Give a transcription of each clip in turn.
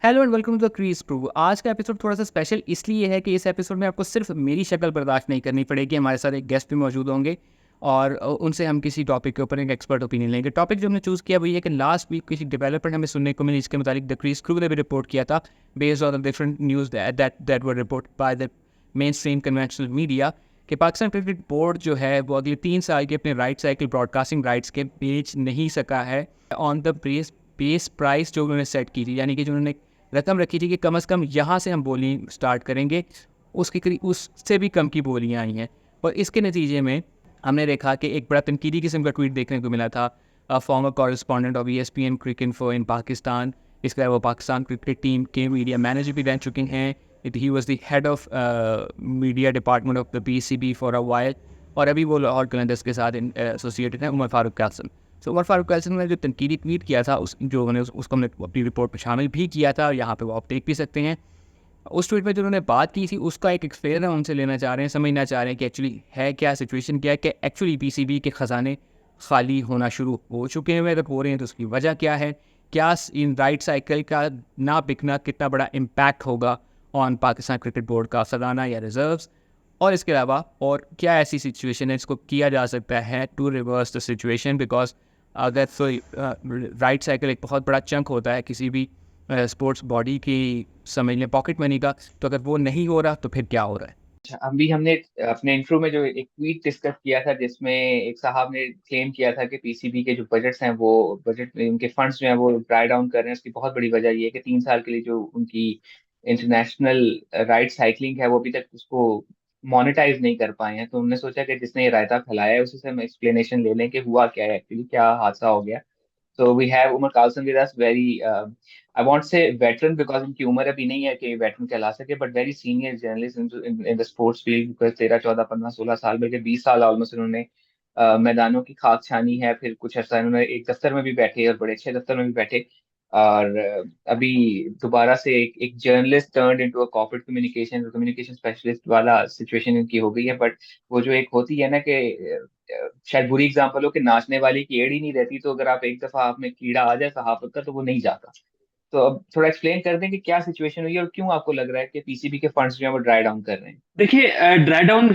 Hello and welcome to the crease प्रू। आज का एपिसोड थोड़ा सा स्पेशल इसलिए है कि इस एपिसोड में आपको सिर्फ मेरी शक्ल बर्दाश्त नहीं करनी पड़ेगी, हमारे साथ एक गेस्ट भी मौजूद होंगे और उनसे हम किसी टॉपिक के ऊपर एक एक्सपर्ट ओपिनियन लेंगे। टॉपिक जो हमने चूज़ किया वो ये है कि लास्ट वीक किसी डेवलपर ने हमें सुनने को मिली, इसके मुताबिक द क्रीज क्रू ने भी रिपोर्ट किया था based on the different news that were report by the main stream conventional media कि पाकिस्तान क्रिकेट बोर्ड जो है वो अगले 3 साल के अपने राइट साइकिल ब्रॉडकास्टिंग राइट्स के बेच नहीं सका है ऑन द बेस प्राइस जो उन्होंने सेट की थी, यानी कि जो उन्होंने रकम रखी थी कि कम से कम यहाँ से हम बोली स्टार्ट करेंगे, उसके करीब उससे भी कम की बोलियाँ आई हैं। और इसके नतीजे में हमने देखा कि एक बड़ा तनकीदी किस्म का ट्वीट देखने को मिला था former correspondent of ESPN Cricinfo in Pakistan. इसके अलावा वो पाकिस्तान क्रिकेट टीम के मीडिया मैनेजर भी रह चुके हैं। He was the head of media department of the PCB for a while, और अभी वो लाहौर कलंदर्स के साथ एसोसिएटेड हैं, उमर फारूक कासिम। सो उमर फारूक कासिम ने जो तनकीदी ट्वीट किया था जो हमने उसको हमने अपनी रिपोर्ट में शामिल भी किया था और यहाँ पे वो आप देख भी सकते हैं। उस ट्वीट में जो उन्होंने बात की थी उसका एक एक्सप्लेनर उनसे लेना चाह रहे हैं, समझना चाह रहे हैं कि एक्चुअली है क्या, सिचुएशन क्या है, कि एक्चुअली PCB के ख़जाने खाली होना शुरू हो चुके हैं, अगर हो रहे हैं तो उसकी वजह क्या है, क्या इन राइट साइकिल का ना बिकना कितना बड़ा इम्पैक्ट होगा ऑन पाकिस्तान क्रिकेट बोर्ड का खजाना या रिजर्व्स, और इसके अलावा और क्या ऐसी सिचुएशन है इसको किया जा सकता है to reverse the situation. Because अगर तो राइट साइकिल एक बहुत बड़ा चंक होता है किसी भी स्पोर्ट्स बॉडी की, समझ लें पॉकेट मनी का, तो अगर वो नहीं हो रहा तो फिर क्या हो रहा है। अच्छा, अभी हमने अपने इंट्रो में जो एक ट्वीट डिस्कस किया था जिसमें एक साहब ने क्लेम किया था कि पीसीबी के जो बजट्स हैं वो बजट उनके फंड्स जो हैं वो ड्राई डाउन कर रहे हैं। उसकी बहुत बड़ी वजह ये है कि 3 साल के लिए जो उनकी इंटरनेशनल राइट साइकिलिंग है वो अभी तक उसको मोनेटाइज नहीं कर पाए हैं। तो हमने सोचा कि जिसने ये रायता फैलाया है उसी से हम एक्सप्लेनेशन ले लें कि हुआ क्या है, एक्चुअली क्या हादसा हो गया। So we have Umar Carlson with us, very I won't say veteran because उनकी उम्र अभी नहीं है कि veteran कहला सके, but very senior journalist in the sports field because 13 14 15 16 साल बल्कि 20 साल ऑलमोस्ट उन्होंने मैदानों की खाक छानी है। फिर कुछ अर्सा उन्होंने एक दफ्तर में भी बैठे और बड़े अच्छे दफ्तर में भी बैठे, और अभी दोबारा से एक journalist turned into a corporate communication specialist वाला सिचुएशन इनकी हो गई है। बट वो जो एक होती है ना कि शायद बुरी एग्जांपल हो कि नाचने वाली की एड़ी नहीं रहती, तो अगर आप एक दफा आप में कीड़ा आ जाए सहाफत का तो वो नहीं जाता। तो अब थोड़ा एक्सप्लेन कर दें कि क्या सिचुएशन हुई है और क्यों आपको लग रहा है कि पीसीबी के फंड्स जो है वो ड्राई डाउन कर रहे हैं। देखिए, ड्राई डाउन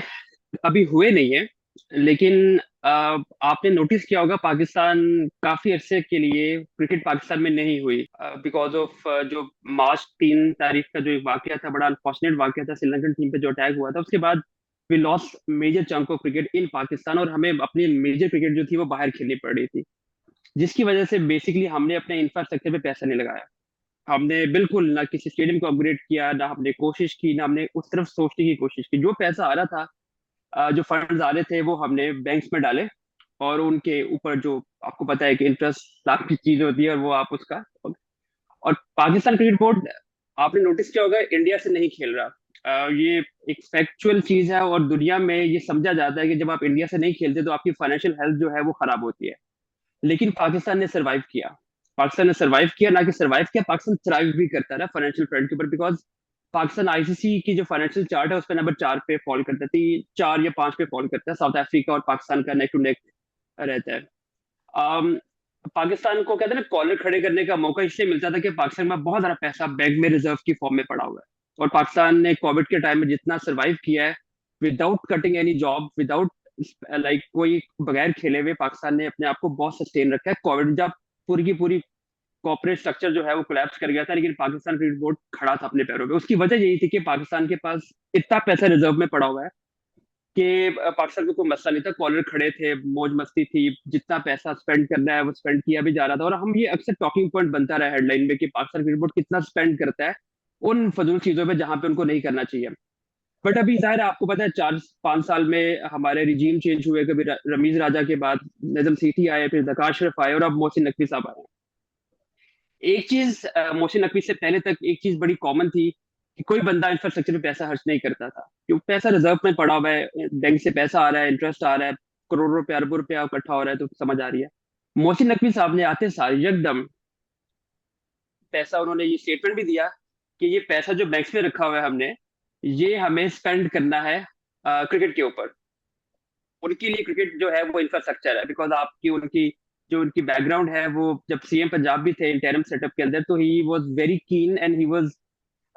अभी हुए नहीं है, लेकिन आपने नोटिस किया होगा पाकिस्तान काफी अरसे के लिए क्रिकेट पाकिस्तान में नहीं हुई बिकॉज ऑफ जो मार्च 3 तारीख का जो एक वाकया था, बड़ा अनफॉर्चुनेट वाकया था, श्रीलंकन टीम पे जो अटैक हुआ था। उसके बाद we lost major chunk of cricket in Pakistan और हमें अपनी मेजर क्रिकेट जो थी वो बाहर खेलनी पड़ रही थी, जिसकी वजह से बेसिकली हमने अपने इंफ्रास्ट्रक्चर पे पैसा नहीं लगाया। हमने बिल्कुल ना किसी स्टेडियम को अपग्रेड किया, ना हमने कोशिश की, ना हमने उस तरफ सोचने की कोशिश की। जो पैसा आ रहा था, जो फंड्स आ रहे थे, वो हमने बैंक्स में डाले और उनके ऊपर जो आपको पता है कि इंटरेस्ट लाख की चीज होती है और वो आप उसका। और पाकिस्तान क्रिकेट बोर्ड, आपने नोटिस किया होगा, इंडिया से नहीं खेल रहा। ये एक फैक्चुअल चीज है और दुनिया में ये समझा जाता है कि जब आप इंडिया से नहीं खेलते तो आपकी फाइनेंशियल हेल्थ जो है वो खराब होती है। लेकिन पाकिस्तान ने सरवाइव किया। पाकिस्तान ने सरवाइव किया, ना कि सरवाइव किया, पाकिस्तान थ्राइव भी करता रहा फाइनेंशियल फ्रंट के ऊपर। बिकॉज पाकिस्तान आईसीसी की जो फाइनेंशियल चार्ट है उस पर नंबर 4 पे फॉल करता है, 4 या 5 पे फॉल करता है। साउथ अफ्रीका और पाकिस्तान का नेक टू नेक रहता है। अम, पाकिस्तान को कहते हैं ना, कॉलर खड़े करने का मौका इसलिए मिलता था कि पाकिस्तान में बहुत सारा पैसा बैंक में रिजर्व की फॉर्म में पड़ा हुआ है। और पाकिस्तान ने कोविड के टाइम में जितना सरवाइव किया है, without cutting any job, without like कोई बगैर खेले हुए, पाकिस्तान ने अपने आप को बहुत सस्टेन रखा है। कोविड जब पूरी की पूरी कॉर्पोरेट स्ट्रक्चर जो है वो कोलैप्स कर गया था, लेकिन पाकिस्तान क्रिकेट बोर्ड खड़ा था अपने पैरों पे। उसकी वजह यही थी कि पाकिस्तान के पास इतना पैसा रिजर्व में पड़ा हुआ है कि पाकिस्तान को कोई मसला नहीं था। कॉलर खड़े थे, मौज मस्ती थी, जितना पैसा स्पेंड करना है वो स्पेंड किया भी जा रहा था। और हम ये अक्सर टॉकिंग पॉइंट बनता रहा हेडलाइन में कि पाकिस्तान क्रिकेट बोर्ड कितना स्पेंड करता है उन फजूल चीजों पे जहां पे उनको नहीं करना चाहिए। बट अभी जाहिर है, आपको पता है, 4 5 साल में हमारे रिजीम चेंज हुए। कभी रमीज राजा के बाद नजम सीठी आए, फिर जकार शरीफ आए और अब मोहसिन नकवी साहब आए। एक चीज मोहसिन नकवी से पहले तक एक चीज बड़ी कॉमन थी कि कोई बंदा इंफ्रास्ट्रक्चर पे पैसा खर्च नहीं करता था, क्योंकि पैसा रिजर्व में पड़ा हुआ है, बैंक से पैसा आ रहा है, इंटरेस्ट आ रहा है, करोड़ों रुपए अरबों रुपया इकट्ठा हो रहा है, तो समझ आ रही है। मोहसिन नकवी साहब ने आते सार एकदम पैसा, उन्होंने ये स्टेटमेंट भी दिया कि ये पैसा जो बैंक्स में रखा हुआ है हमने, ये हमें स्पेंड करना है क्रिकेट के ऊपर। उनके लिए क्रिकेट जो है वो इंफ्रास्ट्रक्चर है, बिकॉज आपकी उनकी जो उनकी बैकग्राउंड है, वो जब सीएम पंजाब भी थे इंटरिम सेटअप के अंदर, तो he was very keen and he was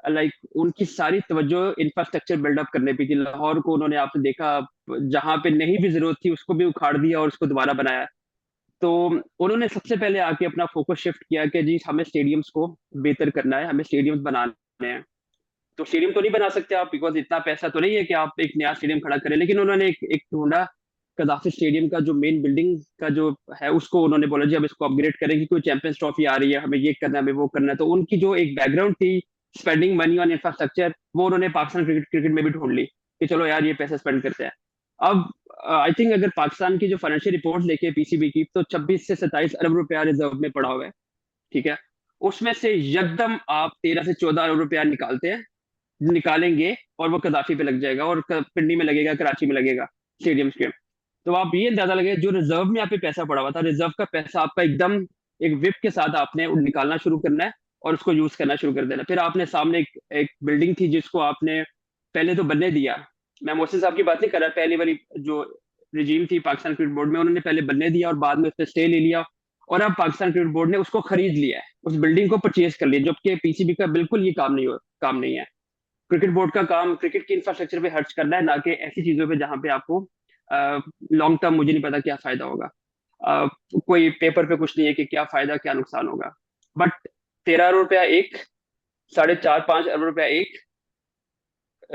like, उनकी सारी तवज्जो इंफ्रास्ट्रक्चर बिल्डअप करने पे थी। लाहौर को उन्होंने, आपने देखा, जहां पे नहीं भी जरूरत थी उसको भी उखाड़ दिया और उसको दोबारा बनाया। तो उन्होंने सबसे पहले आके अपना फोकस शिफ्ट किया कि जी हमें स्टेडियम्स को बेहतर करना है, हमें स्टेडियम्स बनाने हैं। तो स्टेडियम तो नहीं बना सकते आप, बिकॉज इतना पैसा तो नहीं है कि आप एक नया स्टेडियम खड़ा करें, लेकिन उन्होंने एक ढूंढा। कदाफी स्टेडियम का जो मेन बिल्डिंग का जो है उसको उन्होंने बोला जी अब इसको अपग्रेड करेंगे, कोई चैंपियंस ट्रॉफी आ रही है, हमें ये करना है, हमें वो करना है। तो उनकी जो एक बैकग्राउंड थी स्पेंडिंग मनी ऑन इंफ्रास्ट्रक्चर, वो उन्होंने पाकिस्तान क्रिकेट में भी ढूंढ ली कि चलो यार ये पैसा स्पेंड करते हैं। अब आई थिंक अगर पाकिस्तान की जो फाइनेंशियल रिपोर्ट देखे पीसीबी की, तो 26 से 27 अरब रुपया रिजर्व में पड़ा हुआ है। ठीक है, उसमें से यकदम आप 13 से 14 अरब रुपया निकालेंगे और वो कदाफी पे लग जाएगा, और पिंडी में लगेगा, कराची में लगेगा, स्टेडियम्स के। तो आप ये अंदाजा लगे जो रिजर्व में आप पे पैसा पड़ा हुआ था, रिजर्व का पैसा आपका एकदम एक विप के साथ आपने निकालना शुरू करना है और उसको यूज करना शुरू कर देना। फिर आपने सामने एक बिल्डिंग थी जिसको आपने पहले तो बनने दिया। मैं मोहसिन साहब की बात नहीं कर रहा, पहली वाली जो रिजीम थी पाकिस्तान क्रिकेट बोर्ड में, उन्होंने पहले बनने दिया और बाद में उस पर स्टे ले लिया, और अब पाकिस्तान क्रिकेट बोर्ड ने उसको खरीद लिया है, उस बिल्डिंग को परचेज कर लिया, जबकि पीसीबी का बिल्कुल ये काम नहीं है। क्रिकेट बोर्ड का काम क्रिकेट की इंफ्रास्ट्रक्चर पे खर्च करना है, ना कि ऐसी चीजों पे जहां पे आपको लॉन्ग टर्म मुझे नहीं पता क्या फायदा होगा। अ, कोई पेपर पे कुछ नहीं है कि क्या फायदा क्या नुकसान होगा। बट 13 अरब रुपया एक, 4.5 5 अरब रुपया एक,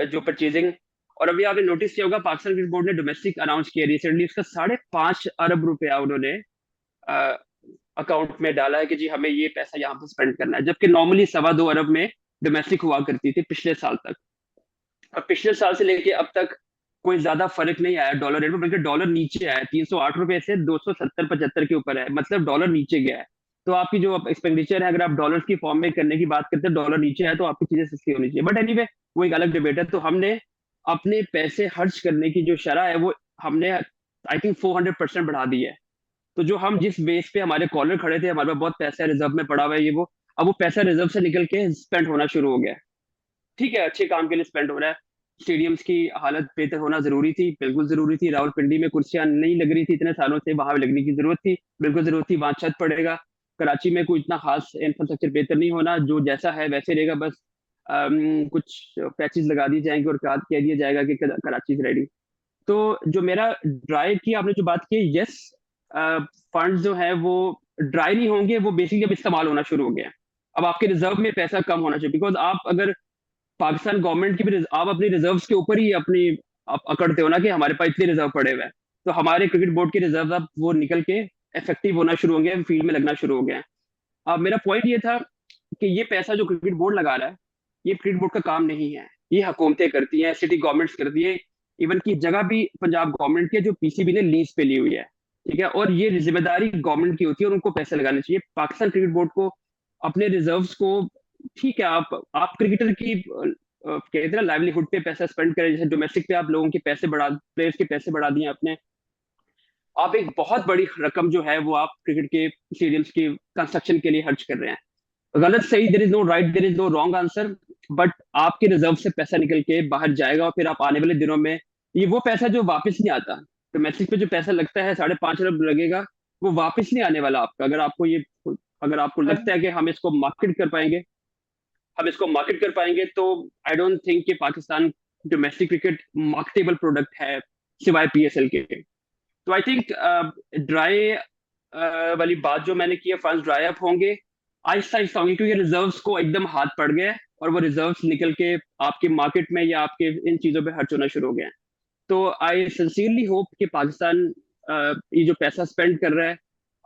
जो परचेजिंग। और अभी आपने नोटिस किया होगा पाकिस्तान क्रिकेट बोर्ड ने डोमेस्टिक अनाउंस किया रिसेंटली, उसका 5.5 अरब रुपया उन्होंने अकाउंट में डाला है कि जी हमें ये पैसा यहाँ पे स्पेंड करना है, जबकि नॉर्मली 2.25 अरब में डोमेस्टिक हुआ करती थी पिछले साल तक। और पिछले साल से लेके अब तक कोई ज्यादा फर्क नहीं आया डॉलर रेट में, बल्कि डॉलर नीचे आया है, 308 रुपए से 270 75 के ऊपर है, मतलब डॉलर नीचे गया है। तो आपकी जो एक्सपेंडिचर है, अगर आप डॉलर की फॉर्म में करने की बात करते हैं, डॉलर नीचे है तो आपकी चीजें सस्ती होनी चाहिए। बट एनीवे वो एक अलग डिबेट है। तो हमने अपने पैसे खर्च करने की जो शरह है वो हमने आई थिंक 400% बढ़ा दी है। तो जो हम जिस बेस पे हमारे कॉलर खड़े थे, हमारे पास बहुत पैसा रिजर्व में पड़ा हुआ है ये वो, अब वो पैसा रिजर्व से निकल के स्पेंड होना शुरू हो गया है। ठीक है, अच्छे काम के लिए स्पेंड हो रहा है। स्टेडियम्स की हालत बेहतर होना जरूरी थी, बिल्कुल जरूरी थी। रावलपिंडी में कुर्सियां नहीं लग रही थी इतने सालों से, वहां लगने की जरूरत थी, बिल्कुल जरूरत थी, वहां छत पड़ेगा। कराची में कोई इतना खास इंफ्रास्ट्रक्चर बेहतर नहीं होना, जो जैसा है वैसे रहेगा, बस कुछ पैचेस लगा दिए जाएंगे और कह दिया जाएगा कि कराची रेडी। तो जो मेरा ड्राई की आपने जो बात की, यस, फंड जो है वो ड्राई नहीं होंगे, वो बेसिकली अब इस्तेमाल होना शुरू हो गया है। अब आपके रिजर्व में पैसा कम होना चाहिए, बिकॉज आप अगर पाकिस्तान गवर्नमेंट की भी आप अपनी रिजर्व्स के ऊपर ही अपनी आप अकड़ते हो ना कि हमारे पास इतने रिजर्व पड़े हुए हैं। तो हमारे क्रिकेट बोर्ड के रिजर्व अब वो निकल के इफेक्टिव होना शुरू हो गए, फील्ड में लगना शुरू हो गया है। अब मेरा पॉइंट ये था कि ये पैसा जो क्रिकेट बोर्ड लगा रहा है, ये क्रिकेट बोर्ड का काम नहीं है, ये हुकूमतें करती हैं, सिटी गवर्नमेंट्स करती है। इवन की जगह भी पंजाब गवर्नमेंट की है, जो पीसीबी ने लीज पे ली हुई है। ठीक है, और ये जिम्मेदारी गवर्नमेंट की होती है और उनको पैसे लगाने चाहिए। पाकिस्तान क्रिकेट बोर्ड को अपने रिजर्व्स को, ठीक है, आप क्रिकेटर की कहते हैं ना लाइवलीहुड पे पैसा स्पेंड करें, जैसे डोमेस्टिक पे आप लोगों के पैसे बढ़ा, प्लेयर्स के पैसे बढ़ा दिए आपने। आप एक बहुत बड़ी रकम जो है वो आप क्रिकेट के स्टेडियम्स की कंस्ट्रक्शन के लिए खर्च कर रहे हैं। गलत सही, there is no right, there is no wrong answer, but आपके रिजर्व से पैसा निकल के बाहर जाएगा और फिर आप आने वाले दिनों में ये वो पैसा जो वापस नहीं आता, डोमेस्टिक पे जो पैसा लगता है 5.5 अरब लगेगा, वो वापस नहीं आने वाला आपका। अगर आपको लगता है कि हम इसको मार्केट कर पाएंगे, तो आई डोंट थिंक कि Pakistan domestic cricket marketable product है सिवाय पीएसएल के। तो आई थिंक ड्राई वाली बात जो मैंने की है, फंड्स ड्राई अप होंगे आहिस्ता आहिस्ता होंगे, क्योंकि रिजर्व्स को एकदम हाथ पड़ गया है और वो रिजर्व्स निकल के आपके मार्केट में या आपके इन चीजों पे खर्च होना शुरू हो गए हैं। तो आई सिंसियरली होप कि पाकिस्तान ये जो पैसा स्पेंड कर रहा है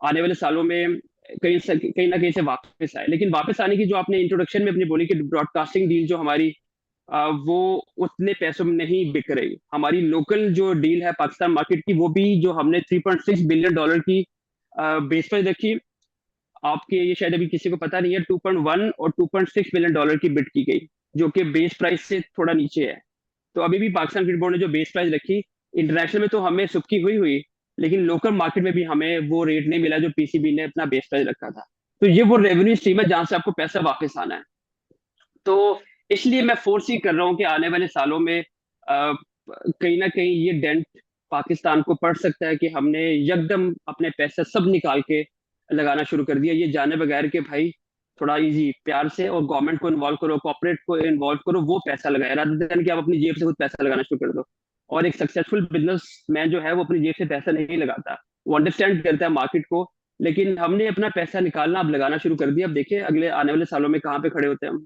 आने वाले सालों में कहीं ना कहीं से वापस आए। लेकिन वापस आने की जो आपने इंट्रोडक्शन में अपनी बोली कि ब्रॉडकास्टिंग डील जो हमारी वो उतने पैसों में नहीं बिक रही। हमारी लोकल जो डील है पाकिस्तान मार्केट की, वो भी जो हमने $3.6 बिलियन की बेस पर रखी, आपके ये शायद अभी किसी को पता नहीं है, 2.1 और $2.6 बिलियन की बिड की गई, जो कि बेस प्राइस से थोड़ा नीचे है। तो अभी भी पाकिस्तान क्रिकेट बोर्ड ने जो बेस प्राइस रखी, इंटरनेशनल में तो हमें सुबकी हुई हुई, लेकिन लोकल मार्केट में भी हमें वो रेट नहीं मिला जो पीसीबी ने अपना बेस प्राइस रखा था। तो ये वो रेवेन्यू स्ट्रीम है जहां से आपको पैसा वापस आना है। तो इसलिए मैं फोर्स ही कर रहा हूँ कि आने वाले सालों में कहीं ना कहीं ये डेंट पाकिस्तान को पड़ सकता है कि हमने यकदम अपने पैसे सब निकाल के लगाना शुरू कर दिया, ये जाने बगैर कि भाई थोड़ा इजी प्यार से, और गवर्नमेंट को इन्वॉल्व करो, कॉर्पोरेट को इन्वॉल्व करो, वो पैसा लगाए रादर देन कि आप अपनी जेब से खुद पैसा लगाना शुरू कर दो। और एक सक्सेसफुल बिजनेसमैन जो है वो अपनी जेब से पैसा नहीं लगाता, वो अंडरस्टैंड करता है मार्केट को। लेकिन हमने अपना पैसा निकालना अब लगाना शुरू कर दिया। अब देखिए अगले आने वाले सालों में कहाँ पे खड़े होते हैं हम।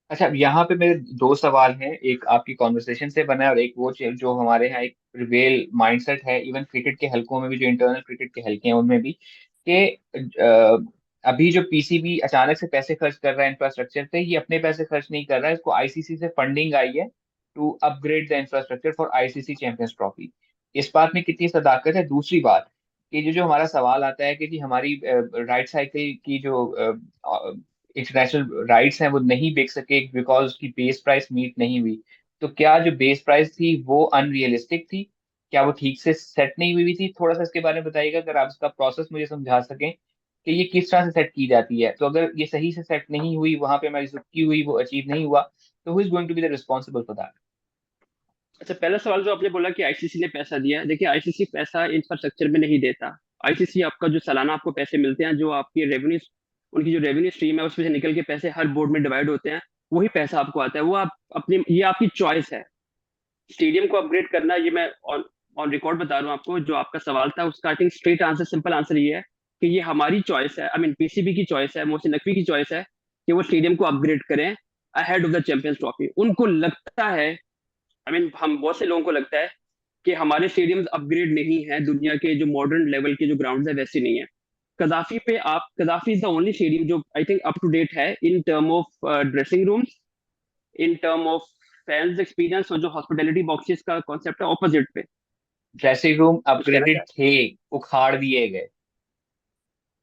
अच्छा, यहाँ पे मेरे दो सवाल हैं, एक आपकी कॉन्वर्सेशन से बना है और एक वो जो हमारे यहाँ एक प्रिवेल माइंडसेट है इवन क्रिकेट के हलकों में भी, जो इंटरनल क्रिकेट के हलके हैं उनमें भी, कि अभी जो पीसीबी अचानक से पैसे खर्च कर रहा है इंफ्रास्ट्रक्चर पे, ये अपने पैसे खर्च नहीं कर रहा है, इसको आईसीसी से फंडिंग आई है to upgrade the infrastructure for ICC champions trophy. इस बात में कितनी सदाकत है? दूसरी बात कि जो जो हमारा सवाल आता है कि जी हमारी राइट साइकिल की जो इंटरनेशनल राइट्स हैं वो नहीं बिक सके बिकॉज उसकी बेस प्राइस मीट नहीं हुई, तो क्या जो बेस प्राइस थी वो अनरियलिस्टिक थी? क्या वो ठीक से सेट नहीं हुई थी? थोड़ा सा इसके बारे में बताइएगा, अगर आप इसका प्रोसेस मुझे समझा सकें कि ये किस तरह से सेट की जाती है। तो अगर ये सही से सेट नहीं हुई, वहां पे हमारी जो की हुई वो अचीव नहीं हुआ, तो who is going to be the responsible for that? अच्छा, पहला सवाल जो आपने बोला कि आईसीसी ने पैसा दिया, देखिए आईसीसी पैसा इंफ्रास्ट्रक्चर में नहीं देता। आईसीसी आपका जो सालाना आपको पैसे मिलते हैं, जो आपकी रेवेन्यू, उनकी जो रेवेन्यू स्ट्रीम है उसमें से निकल के पैसे हर बोर्ड में डिवाइड होते हैं, वही पैसा आपको आता है। वो आप अपनी, ये आपकी चॉइस है। स्टेडियम को अपग्रेड करना, ये मैं ऑन ऑन रिकॉर्ड बता रहा हूँ आपको। जो आपका सवाल था उसका I think straight answer, simple answer ये है कि ये हमारी चॉइस है, आई मीन पीसीबी की चॉइस है, मोहसिन नकवी की चॉइस है कि वो स्टेडियम को अपग्रेड करें ahead of the champions trophy. उनको लगता है, आई मीन हम बहुत से लोगों को लगता है कि हमारे स्टेडियम्स अपग्रेड नहीं है, दुनिया के जो मॉडर्न लेवल के जो ग्राउंड्स है वैसे नहीं है। कदाफी पे आप, Gaddafi is the only stadium जो I think up to date है in term of dressing rooms, in term of fans experience, और जो हॉस्पिटैलिटी बॉक्सेस का कॉन्सेप्ट है ऑपोजिट पे। ड्रेसिंग रूम कुछ कहना अपग्रेडेड चाह, थे, उखाड़ दिए गए।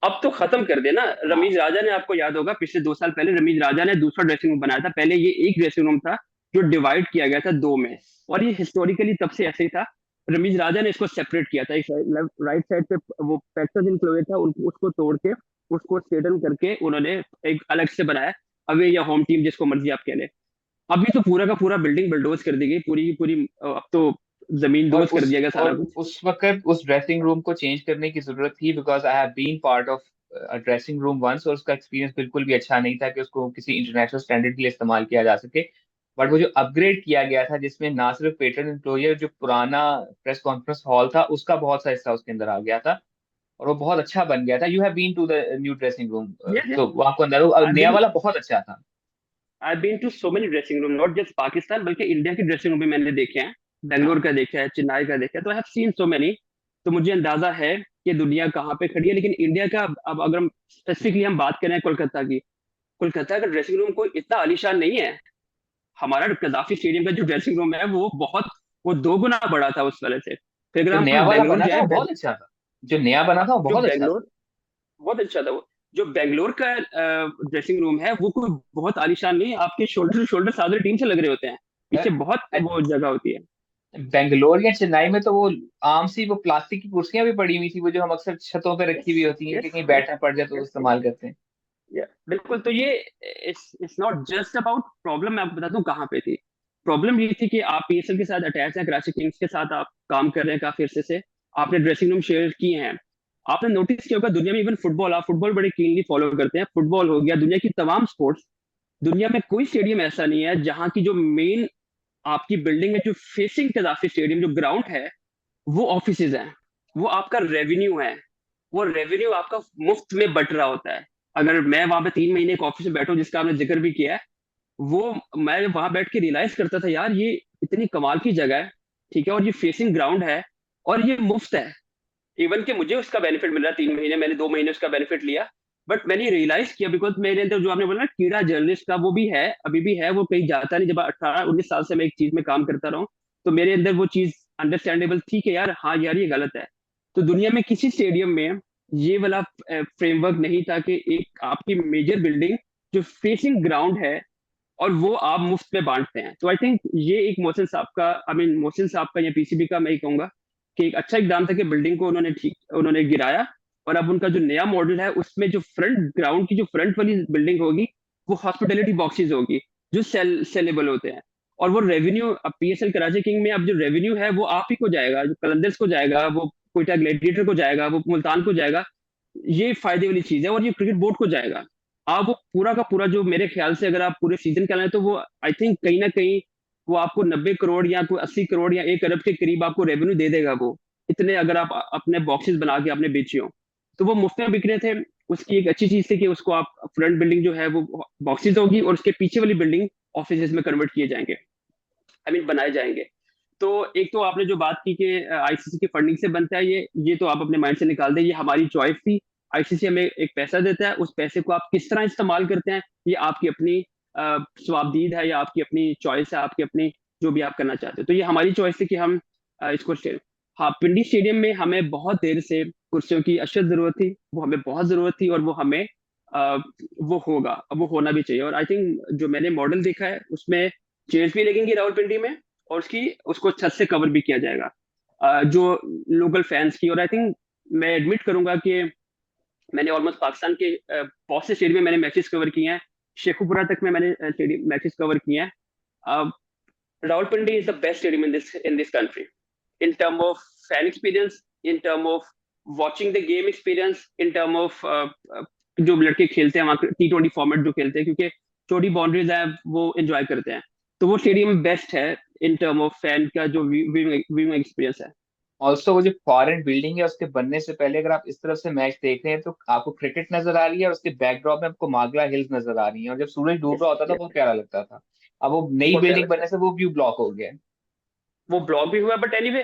अब तो खत्म कर देना। हाँ। रमीज राजा ने, आपको याद होगा पिछले 2 साल पहले रमीज राजा ने दूसरा ड्रेसिंग रूम बनाया था। पहले ये एक ड्रेसिंग रूम था जो डिवाइड किया गया था दो में, और ये हिस्टोरिकली तब से ऐसे ही था। रमीज राजा ने इसको सेपरेट किया था, एक राइट साइड पे वो पैक्टर्स इनक्लोडेड था, उसको तोड़ के उसको स्ट्रेटन करके उन्होंने एक अलग से बनाया, अवे या होम टीम जिसको मर्जी आप कह ले। अभी तो पूरा का पूरा बिल्डिंग बुलडोज कर दी गई, पूरी की पूरी। अब तो जमीन दोज कर दिया गया सारा कुछ। उस वक्त उस ड्रेसिंग रूम को चेंज करने की जरूरत थी, because I have been part of a dressing room once, और उसका एक्सपीरियंस बिल्कुल भी अच्छा नहीं था कि उसको किसी इंटरनेशनल स्टैंडर्ड के लिए इस्तेमाल किया जा सके। बट वो जो अपग्रेड किया गया था, जिसमें ना सिर्फ पेट्रन एंक्लोजर, जो पुराना प्रेस कॉन्फ्रेंस हॉल था उसका बहुत सा हिस्सा उसके अंदर आ गया था, और वो बहुत अच्छा बन गया था। You have been to the new dressing room, yes yes, तो वो आपको अंदर आई नया बीन वाला बहुत अच्छा था। I been to so many dressing room, not just Pakistan बल्कि इंडिया की ड्रेसिंग रूम भी मैंने देखे हैं। बेंगलोर का देखा है, चेन्नई का देखा है, तो I have seen so many. तो मुझे अंदाजा है कि दुनिया कहाँ पे खड़ी है। लेकिन इंडिया का, अब अगर हम स्पेसिफिकली हम बात करें कोलकाता की, कोलकाता का ड्रेसिंग रूम कोई इतना आलीशान नहीं है। हमारा कदाफी स्टेडियम का जो ड्रेसिंग रूम है वो बहुत, वो 2 गुना बड़ा था उस वाले से। फिर अगर जो नया हम वाला बेंगलोर बना था जाए, वो बहुत अच्छा था, जो नया बना था वो जो बहुत अच्छा था। बेंगलोर, बहुत अच्छा था वो। जो बेंगलोर का ड्रेसिंग रूम है वो कोई बहुत आलीशान नहीं है, आपके शोल्डर टू शोल्डर सादर टीम से लग रहे होते हैं, पीछे बहुत वो जगह होती है। बेंगलोर या चेन्नई में तो वो आम सी वो प्लास्टिक की कुर्सियां भी पड़ी हुई थी, वो जो हम अक्सर छतों पे रखी यस हुई होती हैं कि यस कहीं यस बैठना पड़ जाए तो वो यस, इस्तेमाल करते हैं। बिल्कुल। तो ये it's not just about problem, मैं आपको बताता हूँ कहाँ पे थी। प्रॉब्लम ये थी कि आप पीएसएल के साथ अटैच हैं, कराची किंग्स के साथ आप काम कर रहे हैं काफी अरसे से, आपने ड्रेसिंग रूम शेयर किए हैं। आपने नोटिस किया होगा दुनिया में, इवन फुटबॉल, आप फुटबॉल बड़े कीनली फॉलो करते हैं, फुटबॉल हो गया, दुनिया की तमाम स्पोर्ट्स, दुनिया में कोई स्टेडियम ऐसा नहीं है जहाँ की जो मेन आपकी बिल्डिंग है, जो फेसिंग कदाफी स्टेडियम जो ग्राउंड है, वो ऑफिसेज हैं, वो आपका रेवेन्यू है। वो रेवेन्यू आपका मुफ्त में बट रहा होता है। अगर मैं वहां पे 3 महीने एक ऑफिस में बैठा हूं, जिसका आपने जिक्र भी किया है, वो मैं वहां बैठ के रियलाइज करता था यार ये इतनी कमाल की जगह है, ठीक है, और ये फेसिंग ग्राउंड है, और ये मुफ्त है। इवन कि मुझे उसका बेनिफिट मिल रहा है, 3 महीने, मैंने 2 महीने उसका बेनिफिट लिया। बट मैंने रियलाइज किया, बिकॉज मेरे अंदर जो आपने बोला ना कीड़ा जर्नलिस्ट का, वो भी है, अभी भी है, वो कहीं जाता नहीं। जब 18-19 साल से मैं एक चीज में काम करता रहा हूँ, तो मेरे अंदर वो चीज अंडरस्टैंडेबल थी कि यार हाँ यार ये गलत है। तो दुनिया में किसी स्टेडियम में ये वाला फ्रेमवर्क नहीं था कि एक आपकी मेजर बिल्डिंग जो फेसिंग ग्राउंड है और वो आप मुफ्त में बांटते हैं। तो आई थिंक ये एक मोहसिन साहब का, आई मीन मोहसिन साहब का या पीसीबी का, मैं ही कहूंगा कि एक अच्छा इकदाम था कि बिल्डिंग को उन्होंने गिराया, और अब उनका जो नया मॉडल है उसमें जो फ्रंट ग्राउंड की जो फ्रंट वाली बिल्डिंग होगी, वो हॉस्पिटैलिटी बॉक्सेस होगी जो सेलेबल होते हैं। और वो रेवेन्यू अब पीएसएल कराची किंग में अब जो रेवेन्यू है वो आप ही को जाएगा, जो कलंदर्स को जाएगा, वो कोयटा ग्लैडिएटर को जाएगा, वो मुल्तान को जाएगा। ये फायदे वाली चीज है, और ये क्रिकेट बोर्ड को जाएगा। आप वो पूरा का पूरा जो मेरे ख्याल से अगर आप पूरे सीजन का लें तो वो आई थिंक कहीं ना कहीं वो आपको 90 करोड़ या कोई 80 करोड़ या 1 अरब के करीब आपको रेवेन्यू दे देगा वो, इतने अगर आप अपने बॉक्सेस बना के आपने बेचे हो। तो वो मुफ्त में बिक रहे थे। उसकी एक अच्छी चीज थी कि उसको आप फ्रंट बिल्डिंग जो है वो बॉक्सेस होगी, और उसके पीछे वाली बिल्डिंग ऑफिस में कन्वर्ट किए जाएंगे, आई मीन बनाए जाएंगे। तो एक तो आपने जो बात की कि आईसीसी की फंडिंग से बनता है, ये तो आप अपने माइंड से निकाल दें, ये हमारी चॉइस थी। आईसीसी हमें एक पैसा देता है, उस पैसे को आप किस तरह इस्तेमाल करते हैं ये आपकी अपनी स्वाबदीद है, या आपकी अपनी चॉइस है, आपकी अपनी जो भी आप करना चाहते हो। तो ये हमारी चॉइस थी कि हम इसको हाँ, पिंडी स्टेडियम में हमें बहुत देर से कुर्सियों की अशद जरूरत थी, वो हमें बहुत जरूरत थी, और वो हमें वो होगा, अब वो होना भी चाहिए। और आई थिंक जो मैंने मॉडल देखा है उसमें चेयर्स भी लगेंगी रावलपिंडी में, और उसको छत से कवर भी किया जाएगा जो लोकल फैंस की। और आई थिंक मैं एडमिट करूंगा कि मैंने ऑलमोस्ट पाकिस्तान के बहुत से स्टेडियम में मैंने मैचेस कवर किए हैं, शेखुपुरा तक में मैंने स्टेडियम मैचेस कवर किए हैं। Rawalpindi is the best stadium in this country, in term of fan experience, in term of watching the game experience, in term of जो लड़के खेलते हैं वहाँ T20 फॉर्मेट जो खेलते हैं, क्योंकि छोटी बाउंड्रीज है वो एंजॉय करते हैं, तो वो स्टेडियम बेस्ट है इन टर्म ऑफ फैन का जो व्यूइंग एक्सपीरियंस है। ऑल्सो वो जो फॉरेन बिल्डिंग है उसके बनने से पहले अगर आप इस तरफ से मैच देख रहे हैं तो आपको क्रिकेट नजर आ रही है, और उसके बैकड्रॉप में आपको मागला हिल्स नजर आ रही है, और जब सूरज डूब रहा होता था बहुत प्यारा लगता था। अब वो नई बहुत प्यारा बिल्डिंग लगता बनने है। से वो व्यू ब्लॉक हो गया है। वो ब्लॉक भी हुआ, बट एनीवे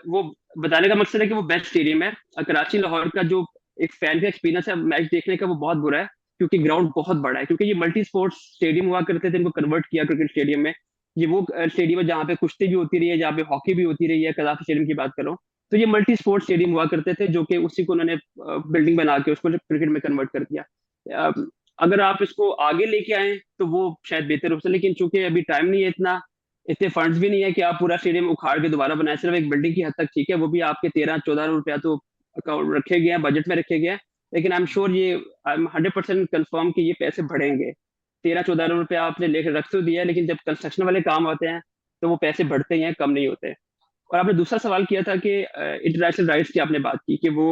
वो बताने का मकसद है कि वो बेस्ट स्टेडियम है। कराची लाहौर का जो एक फैन का एक्सपीरियंस है मैच देखने का, वो बहुत बुरा है, क्योंकि ग्राउंड बहुत बड़ा है। क्योंकि ये मल्टी स्पोर्ट्स स्टेडियम हुआ करते थे, इनको कन्वर्ट किया क्रिकेट स्टेडियम में। ये वो स्टेडियम है जहाँ पे कुश्ती भी होती रही है, जहाँ पे हॉकी भी होती रही है, कजाफ स्टेडियम की बात करो। तो ये मल्टी स्पोर्ट्स स्टेडियम हुआ करते थे, जो कि उसी को उन्होंने बिल्डिंग बना के उसको क्रिकेट में कन्वर्ट कर दिया। अ, अगर आप इसको आगे लेके आए तो वो शायद बेहतर हो सकता, लेकिन चूंकि अभी टाइम नहीं है इतना, इतने फंड्स भी नहीं है कि आप पूरा स्टेडियम उखाड़ के दोबारा बनाए। सिर्फ एक बिल्डिंग की हद तक ठीक है, वो भी आपके 13-14 रुपया तो अकाउंट रखे गए हैं, बजट में रखे गए हैं। लेकिन आई एम श्योर, ये आई एम 100% कंफर्म कि ये पैसे बढ़ेंगे। 13-14 रुपया आपने लेकर रख तो दिया है, लेकिन जब कंस्ट्रक्शन वाले काम आते हैं तो वो पैसे बढ़ते ही हैं, कम नहीं होते। और आपने दूसरा सवाल किया था कि इंटरनेशनल राइट्स की आपने बात की कि वो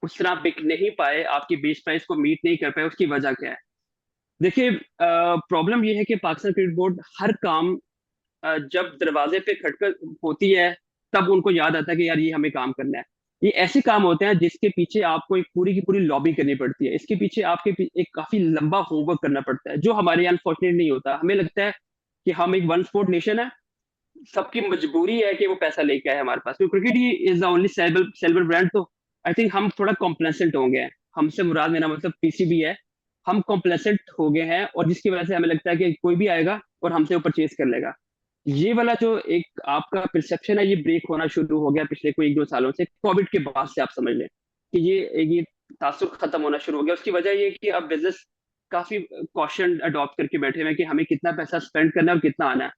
उस तरह बिक नहीं पाए, आपकी बेस प्राइस को मीट नहीं कर पाए, उसकी वजह क्या है? देखिए, प्रॉब्लम ये है कि पाकिस्तान क्रिकेट बोर्ड हर काम जब दरवाजे पे खटखट होती है तब उनको याद आता है कि यार ये हमें काम करना है। ये ऐसे काम होते हैं जिसके पीछे आपको एक पूरी की पूरी लॉबी करनी पड़ती है, इसके पीछे एक काफी लंबा होमवर्क करना पड़ता है, जो हमारे यहाँ अनफॉर्चुनेट नहीं होता। हमें लगता है कि हम एक वन स्पोर्ट नेशन है, सबकी मजबूरी है कि वो पैसा लेके आए हमारे पास, क्योंकि cricket he is the only saleable brand. तो आई थिंक हम थोड़ा कॉम्प्लेसेंट हो गए हैं, हमसे मुराद मेरा मतलब पीसीबी है। हम कॉम्प्लेसेंट हो गए हैं, और जिसकी वजह से हमें लगता है कि कोई भी आएगा और हमसे वो परचेज कर लेगा। ये वाला जो एक आपका परसेप्शन है, ये ब्रेक होना शुरू हो गया पिछले कोई 1-2 सालों से, कोविड के बाद से। आप समझ लें कि ये तासुर खत्म होना शुरू हो गया। उसकी वजह ये कि अब बिजनेस काफी कॉशन अडॉप्ट करके बैठे हुए हैं कि हमें कितना पैसा स्पेंड करना है और कितना आना है।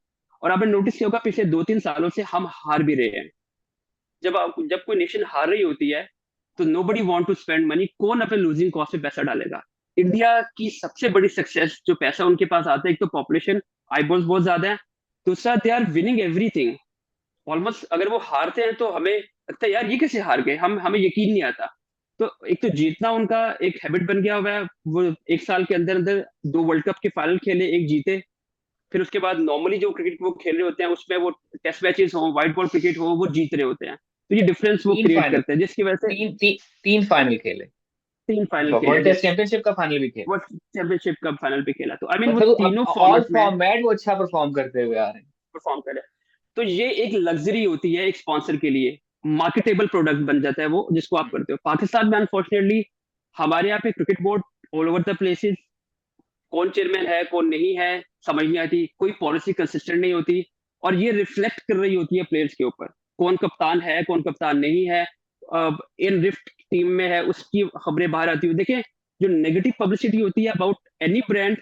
और आपने नोटिस किया होगा पिछले 2-3 सालों से हम हार भी रहे हैं। जब कोई नेशन हार रही होती है तो nobody want to spend money. कौन अपने लूजिंग कॉस्ट पे पैसा डालेगा? इंडिया की सबसे बड़ी सक्सेस जो पैसा उनके पास आता है, एक तो पॉपुलेशन, आईबॉल्स बहुत ज्यादा है, दूसरा they are winning everything almost. अगर वो हारते हैं तो हमें लगता है यार ये कैसे हार गए, हमें यकीन नहीं आता। तो एक तो जीतना उनका एक हैबिट बन गया हुआ है। वो एक साल के अंदर अंदर 2 वर्ल्ड कप के फाइनल खेले, एक जीते। फिर उसके बाद नॉर्मली जो क्रिकेट वो खेल रहे होते हैं उसमें वो टेस्ट मैचेस हो, व्हाइट बॉल क्रिकेट हो, वो जीत रहे होते हैं। तो ये डिफरेंस वो तीन क्रिएट फाइनल करते हैं, जिसकी वजह से तीन ती, तीन फाइनल खेले। 3 फाइनल खेले, वर्ल्ड टेस्ट चैंपियनशिप का फाइनल भी खेला। वो चैंपियनशिप का फाइनल भी खेला। तो आई मीन वो मतलब तीनों ऑल फॉर्मेट में फॉर्मेट वो अच्छा परफॉर्म करते हुए आ रहे हैं। परफॉर्म करे। तो ये एक लग्जरी होती है एक स्पॉन्सर के लिए, मार्केटेबल प्रोडक्ट बन जाता है वो जिसको आप करते हो। पाकिस्तान में अनफॉर्चुनेटली हमारे यहाँ पे cricket board all over the places, कौन चेयरमैन है कौन नहीं है समझ नहीं आती, कोई पॉलिसी कंसिस्टेंट नहीं होती, और ये रिफ्लेक्ट कर रही होती है प्लेयर्स के ऊपर। कौन कप्तान है कौन कप्तान नहीं है, इन रिफ्ट टीम में है उसकी खबरें बाहर आती हुई। देखिए, जो नेगेटिव पब्लिसिटी होती है अबाउट एनी ब्रांड,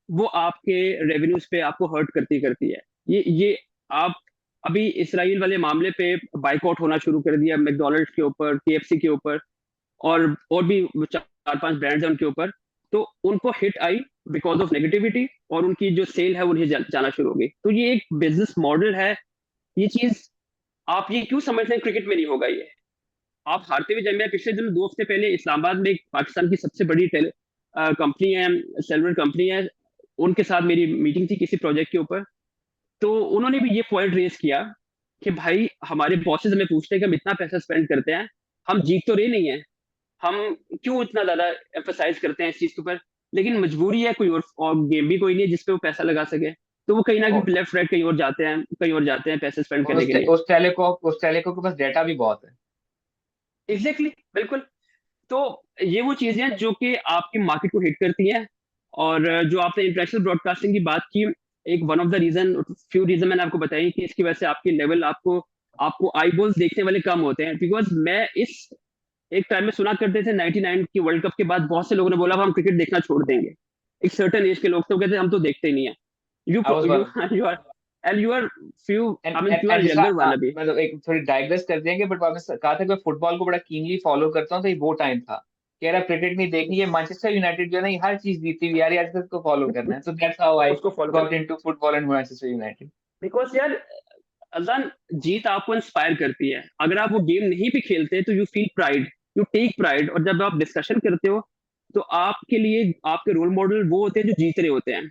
वो आपके रेवेन्यूज पे आपको हर्ट करती करती है। ये आप अभी इसराइल वाले मामले पे बाइकआउट होना शुरू कर दिया, मैकडॉनल्ड्स के ऊपर, केएफसी के ऊपर, और भी 4-5 ब्रांड्स हैं उनके ऊपर। तो उनको hit I, because of negativity, और उनकी जो सेल है वो उन्हें जाना शुरू हो गई। तो ये एक बिजनेस मॉडल है। ये चीज आप ये क्यों समझते हैं क्रिकेट में नहीं होगा ये? आप हारते हुए जब मैं पिछले दिन 2 हफ्ते पहले इस्लामाबाद में एक पाकिस्तान की सबसे बड़ी कंपनी है, सेलुलर कंपनी है, उनके साथ मेरी मीटिंग थी किसी प्रोजेक्ट के ऊपर। तो उन्होंने भी ये पॉइंट रेज किया कि भाई हमारे बॉसेस हमें पूछते हैं कि हम इतना पैसा स्पेंड करते हैं, हम जीत तो रहे नहीं है, हम क्यों इतना ज्यादा एम्फोसाइज करते हैं इस चीज के ऊपर, लेकिन मजबूरी है, कोई और गेम भी कोई नहीं है जिसपे वो पैसा लगा सके। तो वो कहीं ना और कहीं लेफ्ट राइट कहीं और जाते हैं, कहीं और जाते हैं पैसे स्पेंड और करने के लिए। उस टेलीकॉम के पास डेटा भी बहुत है। एग्जैक्टली, बिल्कुल। तो ये वो चीजें हैं जो कि आपकी मार्केट को हिट करती हैं। और जो आपने इंटरनेशनल ब्रॉडकास्टिंग की बात की, एक one of the reason, few reason मैंने आपको बताई कि इसकी वजह से आपकी लेवल, आपको आपको आईबॉल्स देखने वाले कम होते हैं। बिकॉज मैं इस एक टाइम में सुना करते थे 99 की वर्ल्ड कप के बाद बहुत से लोगों ने बोला अब हम क्रिकेट देखना छोड़ देंगे। एक सर्टेन एज के लोग तो कहते हैं हम तो देखते ही नहीं है। You I was you one. You are and you are few, I mean you are and जैसा यंगर वन अभी। मतलब एक थोड़ी डाइग्रेस कर देंगे, बट आपने कहा था कि मैं फुटबॉल को बड़ा कीनली फॉलो करता हूँ, तो ये वो टाइम था कि यार क्रिकेट नहीं देखनी है, मैनचेस्टर यूनाइटेड जो है ना ये हर चीज जीती हुई यार, यार इसको फॉलो करना है, तो दैट्स हाउ आई उसको फॉलो गॉट करना, into football and Manchester United. Because यार अजान, जीत आपको इंस्पायर करती है। अगर आप वो गेम नहीं भी खेलते तो you feel pride, you take pride. और जब आप डिस्कशन करते हो तो आपके लिए आपके रोल मॉडल वो होते हैं जो जीत रहे होते हैं,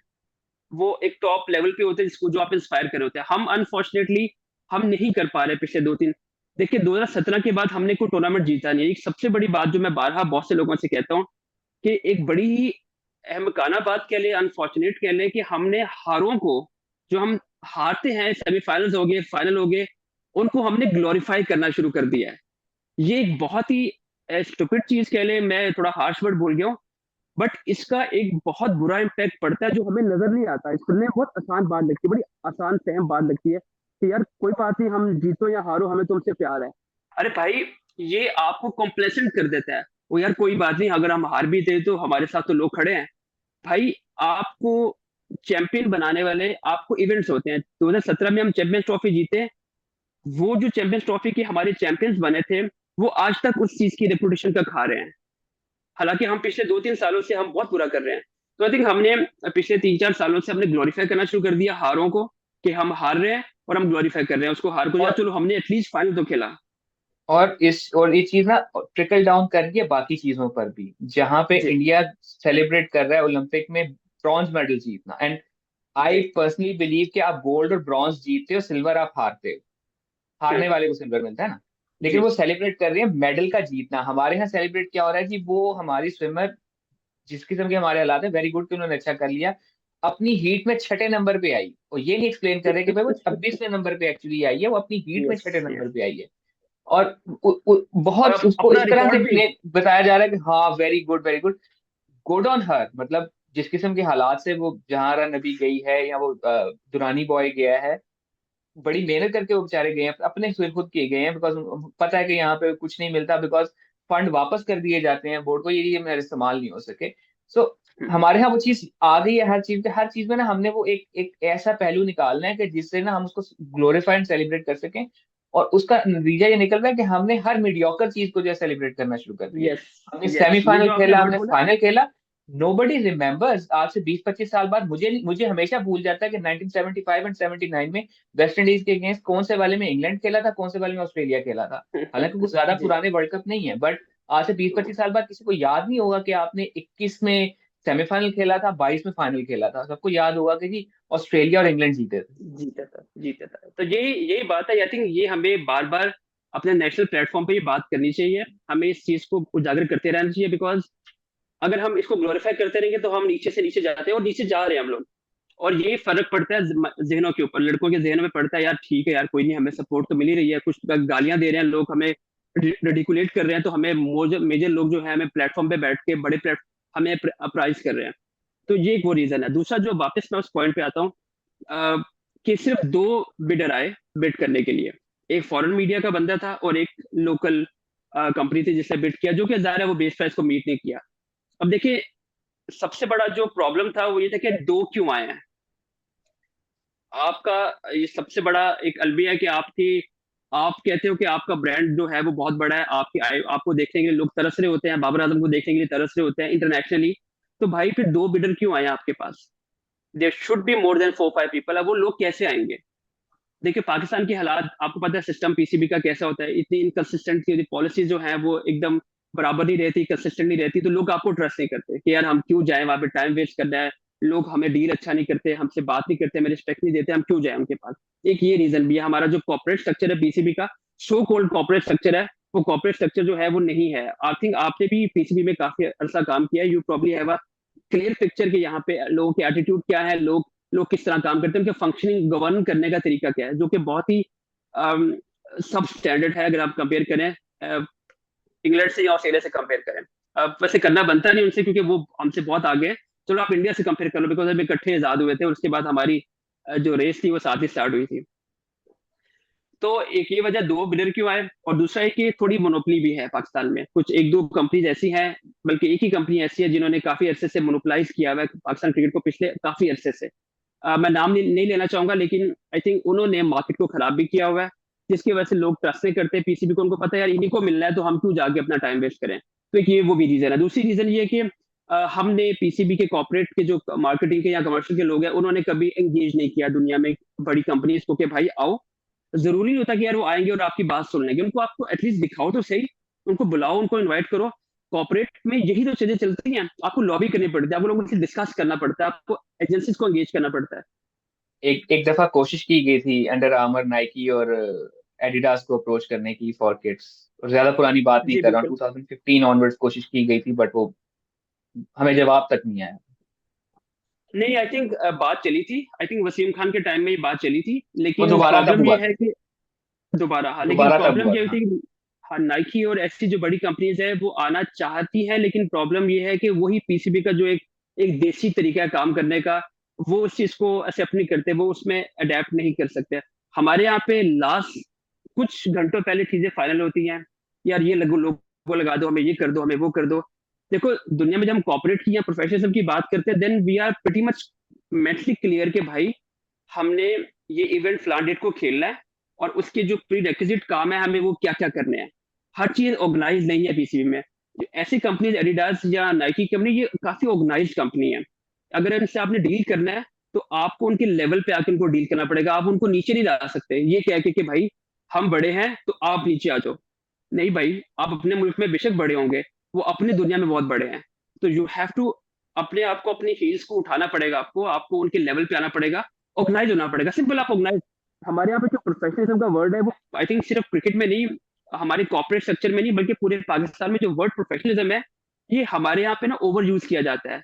वो एक टॉप लेवल पे होते हैं जिसको जो आप इंस्पायर कर रहे होते हैं। हम अनफॉर्चुनेटली हम नहीं कर पा रहे पिछले 2-3। देखिए 2017 के बाद हमने कोई टूर्नामेंट जीता नहीं। एक सबसे बड़ी बात जो मैं बारहा बहुत से लोगों से कहता हूँ कि एक बड़ी ही अहमकाना बात कह ले, अनफॉर्चुनेट कह ले, कि हमने हारों को, जो हम हारते हैं, सेमीफाइनल्स हो गए, फाइनल हो गए, उनको हमने ग्लोरीफाई करना शुरू कर दिया है। ये एक बहुत ही स्टूपिड चीज कह ले, मैं थोड़ा हार्श वर्ड बोल गया हूँ, बट इसका एक बहुत बुरा इम्पैक्ट पड़ता है जो हमें नजर नहीं आता है। सुनने में बहुत आसान बात लगती है, बड़ी आसान सहम बात लगती है कि यार कोई बात नहीं, हम जीतो या हारो हमें तुमसे प्यार है। अरे भाई, ये आपको कॉम्प्लेसेंट कर देता है। वो यार कोई बात नहीं, अगर हम हार भी थे तो हमारे साथ तो लोग खड़े हैं। भाई आपको चैंपियन बनाने वाले आपको इवेंट्स होते हैं। 2017 में हम चैंपियंस ट्रॉफी जीते, वो जो चैंपियंस ट्रॉफी के हमारे चैंपियंस बने थे वो आज तक उस चीज की रेपुटेशन का खा रहे हैं। हालांकि हम पिछले 2-3 सालों से हम बहुत बुरा कर रहे हैं। तो आई थिंक हमने पिछले 3-4 सालों से हमने ग्लोरीफाई करना शुरू कर दिया हारों को, कि हम हार रहे हैं और हम ग्लोरीफाई कर रहे हैं उसको, हार को, या और चलो हमने एटलीस्ट फाइनल तो खेला। और ये चीज ना ट्रिकल डाउन कर रही है बाकी चीजों पर भी, जहां पे जी इंडिया सेलिब्रेट कर रहा है ओलंपिक में ब्रॉन्ज मेडल जीतना, एंड आई जी पर्सनली बिलीव कि आप गोल्ड और ब्रॉन्ज जीतते हो, सिल्वर आप हारते हो, हारने वाले को सिल्वर मिलता है ना, लेकिन जी वो सेलिब्रेट कर रही है मेडल का जीतना। हमारे यहाँ सेलिब्रेट क्या हो रहा है कि वो हमारी स्विमर, जिस किस्म के हमारे हालात है, वेरी गुड कि उन्होंने अच्छा कर लिया, अपनी हीट में छठे नंबर पे आई, और ये नहीं एक्सप्लेन कर रहे कि भाई वो 26वें नंबर पे एक्चुअली आई है, वो अपनी हीट में यस छठे नंबर यस। पे आई है। और और बहुत उसको अपना इस तरह से रिकॉर्ड भी। बताया जा रहा है कि हाँ very good very good, good on her, मतलब जिस किस्म के हालात से वो जहां नबी गई है, या वो दुरानी बॉय गया है, बड़ी मेहनत करके वो बेचारे गए हैं, अपने से खुद किए गए हैं, बिकॉज पता है कि यहाँ पे कुछ नहीं मिलता, बिकॉज फंड वापस कर दिए जाते हैं बोर्ड को, ये मेरे इस्तेमाल नहीं हो सके। सो हमारे यहाँ वो चीज आ गई है, हर चीज में ना हमने वो एक एक ऐसा पहलू निकालना है कि जिससे ना हम उसको ग्लोरीफाई एंड सेलिब्रेट कर सकें, और उसका नतीजा ये निकल रहा है कि हमने हर मीडियोकर चीज को जो है सेलिब्रेट करना शुरू कर दिया। यस हमने यस, ये सेमीफाइनल जो आपने खेला, वर्ड हमने बोला। फाइनल खेला, नोबडी रिमेम्बर्स आज से 20-25 साल बाद, मुझे हमेशा भूल जाता है कि 1975 एंड 79 में वेस्ट इंडीज के अगेंस्ट कौन से वाले में इंग्लैंड खेला था, कौन से वाले में ऑस्ट्रेलिया खेला था। हालांकि कुछ ज्यादा जी पुराने वर्ल्ड कप नहीं है, बट आज से 20-25 साल बाद किसी को याद नहीं होगा कि आपने 21 में सेमीफाइनल खेला था, 22 में फाइनल खेला था, सबको याद होगा कि जी ऑस्ट्रेलिया और इंग्लैंड जीते थे। जीता था, जीता था। तो यही बात है। आई थिंक ये हमें बार बार अपने नेशनल प्लेटफॉर्म पे ये बात करनी चाहिए, हमें इस चीज को उजागर करते रहना चाहिए। बिकॉज अगर हम इसको ग्लोरीफाई करते रहेंगे तो हम नीचे से नीचे जाते हैं, और नीचे जा रहे हैं हम लोग। और ये फर्क पड़ता है जहनों के ऊपर, लड़कों के जहनों में पड़ता है, यार ठीक है यार कोई नहीं, हमें सपोर्ट तो मिल ही रही है, कुछ गालियां दे रहे हैं लोग, हमें रेडिकुलेट कर रहे हैं, तो हमें मेजर लोग जो है हमें प्लेटफॉर्म पे बैठ के बड़े हमें अप्राइज कर रहे हैं। तो ये एक वो रीजन है। दूसरा, जो वापस मैं उस पॉइंट पे आता हूँ, कि सिर्फ दो बिडर आए बिड करने के लिए। एक फॉरेन मीडिया का बंदा था और एक लोकल कंपनी थी जिसने बिड किया, जो कि जाहिर है वो बेस प्राइस को मीट नहीं किया। अब देखिए, सबसे बड़ा जो प्रॉब्लम था वो ये था कि दो क्यों आए हैं। आपका ये सबसे बड़ा एक अलमिया है कि आप कहते हो कि आपका ब्रांड जो है वो बहुत बड़ा है, आपको देखने के लिए लोग तरस रहे होते हैं, बाबर आजम को देखने के लिए तरस रहे होते हैं इंटरनेशनली। तो भाई फिर 2 बिडर क्यों आए आपके पास? There should be more than 4-5 people. अब वो लोग कैसे आएंगे? देखिए पाकिस्तान के हालात आपको पता है, सिस्टम पीसीबी का कैसा होता है, इतनी इनकंसिस्टेंट पॉलिसी जो है वो एकदम बराबर नहीं रहती, कंसिस्टेंट नहीं रहती, तो लोग आपको ट्रस्ट नहीं करते कि यार हम क्यों जाएं वहां पे, टाइम वेस्ट करना है, लोग हमें डील अच्छा नहीं करते, हमसे बात नहीं करते, हमें रिस्पेक्ट नहीं देते, हम क्यों जाएं उनके पास। एक ये रीजन भी है। हमारा जो कॉर्पोरेट स्ट्रक्चर है पीसीबी का, सो कॉल्ड कॉर्पोरेट स्ट्रक्चर है, वो कॉर्पोरेट स्ट्रक्चर जो है वो नहीं है। आई थिंक आपने भी पीसीबी में काफी अरसा काम किया है, you probably have a clear picture कि यहाँ पे लोगों के एटीट्यूड क्या है, लोग किस तरह काम करते हैं, उनके फंक्शनिंग गवर्न करने का तरीका क्या है, जो कि बहुत ही सब स्टैंडर्ड है अगर आप कंपेयर करें इंग्लैंड से या ऑस्ट्रेलिया से कंपेयर करें। अब वैसे करना बनता नहीं उनसे क्योंकि वो हमसे बहुत आगे है। चलो आप इंडिया से कंपेयर कर लो, बिकॉज हम इकट्ठे आजाद हुए थे और उसके बाद हमारी जो रेस थी वो साथ ही स्टार्ट हुई थी। तो एक ये वजह 2 बिलियन क्यों आए, और दूसरा है कि थोड़ी मोनोपोली भी है पाकिस्तान में, कुछ एक दो कंपनीज ऐसी हैं, बल्कि एक ही कंपनी ऐसी है जिन्होंने काफी अरसे से मोनोपोलाइज किया हुआ है पाकिस्तान क्रिकेट को पिछले काफी अरसे से। मैं नाम नहीं लेना चाहूंगा, लेकिन आई थिंक उन्होंने मार्केट को खराब भी किया हुआ है, जिसकी वजह से लोग ट्रस्ट नहीं करते पीसीबी को। उनको पता है यार इन्हीं को मिलना है, तो हम क्यों जाके अपना टाइम वेस्ट करें। तो एक ये वो भी रीजन है। दूसरी रीजन ये है कि हमने पीसीबी के कॉर्पोरेट के जो मार्केटिंग के या कमर्शियल के लोग हैं, उन्होंने कभी एंगेज नहीं किया दुनिया में बड़ी कंपनीज को कि भाई आओ। जरूरी नहीं होता कि यार वो आएंगे और आपकी बात सुन लेंगे, उनको आपको एटलीस्ट दिखाओ तो सही, उनको बुलाओ, उनको इनवाइट करो। कॉर्पोरेट में यही तो चीजें चलती हैं, आपको लॉबी करनी पड़ती है, आपको लोगों से डिस्कस करना पड़ता है, आपको एजेंसीज को एंगेज करना पड़ता है। एक एक दफा कोशिश की गई थी अंडर आर्मर, नाइकी और एडिडास को अप्रोच करने की फॉर किड्स, और ज्यादा पुरानी बात नहीं जी कर रहा हूँ, बिल्कुल। 2015 ऑनवर्ड्स कोशिश की गई थी, बट वो हमें जवाब तक नहीं आया। नहीं आई थिंक बात चली थी, आई थिंक वसीम खान के टाइम में ये बात चली थी, वो लेकिन दोबारा तब प्रॉब्लम हुआ ये था। है कि दोबारा, हाँ, लेकिन दोबारा तब प्रॉब्लम हुआ ये था, हाँ। होती है कि हाँ नाइकी और ऐसी जो बड़ी कंपनीज है वो आना चाहती है, लेकिन प्रॉब्लम ये है कि वही पीसीबी का जो एक एक देसी तरीका है काम करने का, वो उस चीज को एक्सेप्ट नहीं करते, वो उसमें अडेप्ट नहीं कर सकते। हमारे यहाँ पे लास्ट कुछ घंटों पहले चीजें फाइनल होती हैं, यार ये लोगो लगा दो, हमें ये कर दो, हमें वो कर दो। देखो दुनिया में जब हम कॉर्पोरेट की या प्रोफेशनलिज्म की बात करते हैं, then we are pretty much mentally clear कि भाई हमने ये इवेंट फ्लान डेट को खेलना है, और उसके जो प्री रेक्विजिट काम है हमें वो क्या क्या करने हैं। हर चीज ऑर्गेनाइज नहीं है पीसीबी में। जो ऐसी कंपनीज एडिडास या नाइकी कंपनी, ये काफी ऑर्गेनाइज कंपनी है। अगर इनसे आपने डील करना है तो आपको उनके लेवल पे आके उनको डील करना पड़ेगा, आप उनको नीचे नहीं ला सकते ये कह के कि भाई हम बड़े हैं तो आप नीचे आ जाओ। नहीं भाई, आप अपने मुल्क में बेशक बड़े होंगे, वो अपनी दुनिया में बहुत बड़े हैं, तो यू हैव टू अपने आप को, अपनी हील्स को उठाना पड़ेगा, आपको आपको उनके लेवल पे आना पड़ेगा, ऑर्गेनाइज होना पड़ेगा, सिंपल। आप ऑर्गेनाइज, हमारे यहाँ पे जो प्रोफेशनलिज्म का वर्ड है वो आई थिंक सिर्फ क्रिकेट में नहीं, हमारे कॉर्पोरेट स्ट्रक्चर में नहीं, बल्कि पूरे पाकिस्तान में जो वर्ड प्रोफेशनलिज्म है, ये हमारे यहाँ पे ना ओवर यूज किया जाता है।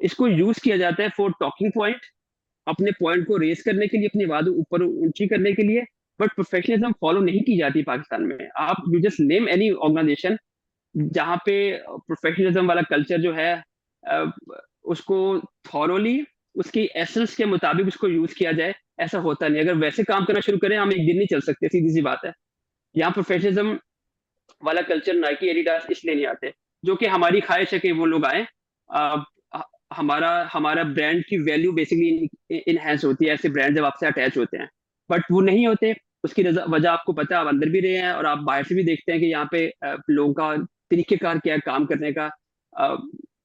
इसको यूज किया जाता है फॉर टॉकिंग पॉइंट, अपने पॉइंट को रेस करने के लिए, अपनी बात ऊपर ऊंची करने के लिए, बट प्रोफेशनलिज्म फॉलो नहीं की जाती पाकिस्तान में। आप you just name any organisation जहाँ पे प्रोफेशनलिज्म वाला कल्चर जो है अ, उसको थॉरोली उसकी एसेंस के मुताबिक उसको यूज किया जाए, ऐसा होता नहीं। अगर वैसे काम करना शुरू करें हम एक दिन नहीं चल सकते, सीधी सी बात है। यहाँ प्रोफेशनलिज्म वाला कल्चर नाइकी एडिडास इसलिए नहीं आते, जो कि हमारी ख्वाहिश है कि वो लोग आए। अ, हमारा हमारा ब्रांड की वैल्यू बेसिकली इनहेंस होती है ऐसे ब्रांड जब आपसे अटैच होते हैं, बट वो नहीं होते। उसकी वजह आपको पता है, आप अंदर भी रहे हैं और आप बाहर से भी देखते हैं कि यहाँ पे लोगों का तरीकेकार क्या है काम करने का। अ,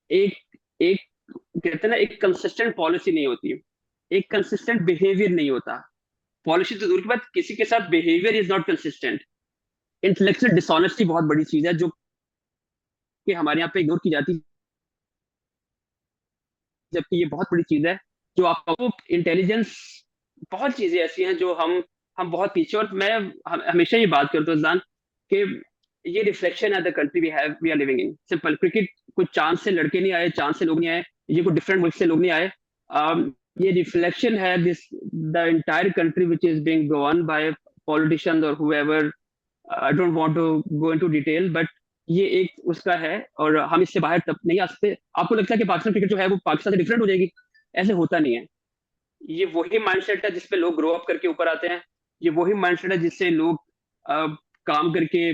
एक एक कहते हैं ना, एक कंसिस्टेंट पॉलिसी नहीं होती, एक कंसिस्टेंट बिहेवियर नहीं होता। पॉलिसी तो दूर की बात, किसी के साथ behaviour is not consistent. Intellectual dishonesty बहुत बड़ी चीज है, जो कि हमारे यहाँ पे इग्नोर की जाती है, जबकि ये बहुत बड़ी चीज है जो आपको इंटेलिजेंस। बहुत चीजें ऐसी हैं जो हम बहुत पीछे, और मैं हमेशा ये बात करता हूँ जान कि ये रिफ्लेक्शन है the country we are living in. Simple, cricket कुछ चांस से लड़के नहीं आए, चांस से लोग नहीं आए, ये कोई डिफरेंट मुल्क से लोग नहीं आए। ये रिफ्लेक्शन है this the entire country which is being govern by politicians और whoever. I don't want to go into detail, but ये एक उसका है, और हम इससे बाहर तब नहीं आ सकते। आपको लगता है कि पाकिस्तान क्रिकेट जो है वो पाकिस्तान से डिफरेंट हो जाएगी? ऐसे होता नहीं है। ये वही माइंडसेट है जिसपे लोग ग्रो अप करके ऊपर आते हैं, ये वही माइंडसेट है जिससे लोग अ, काम करके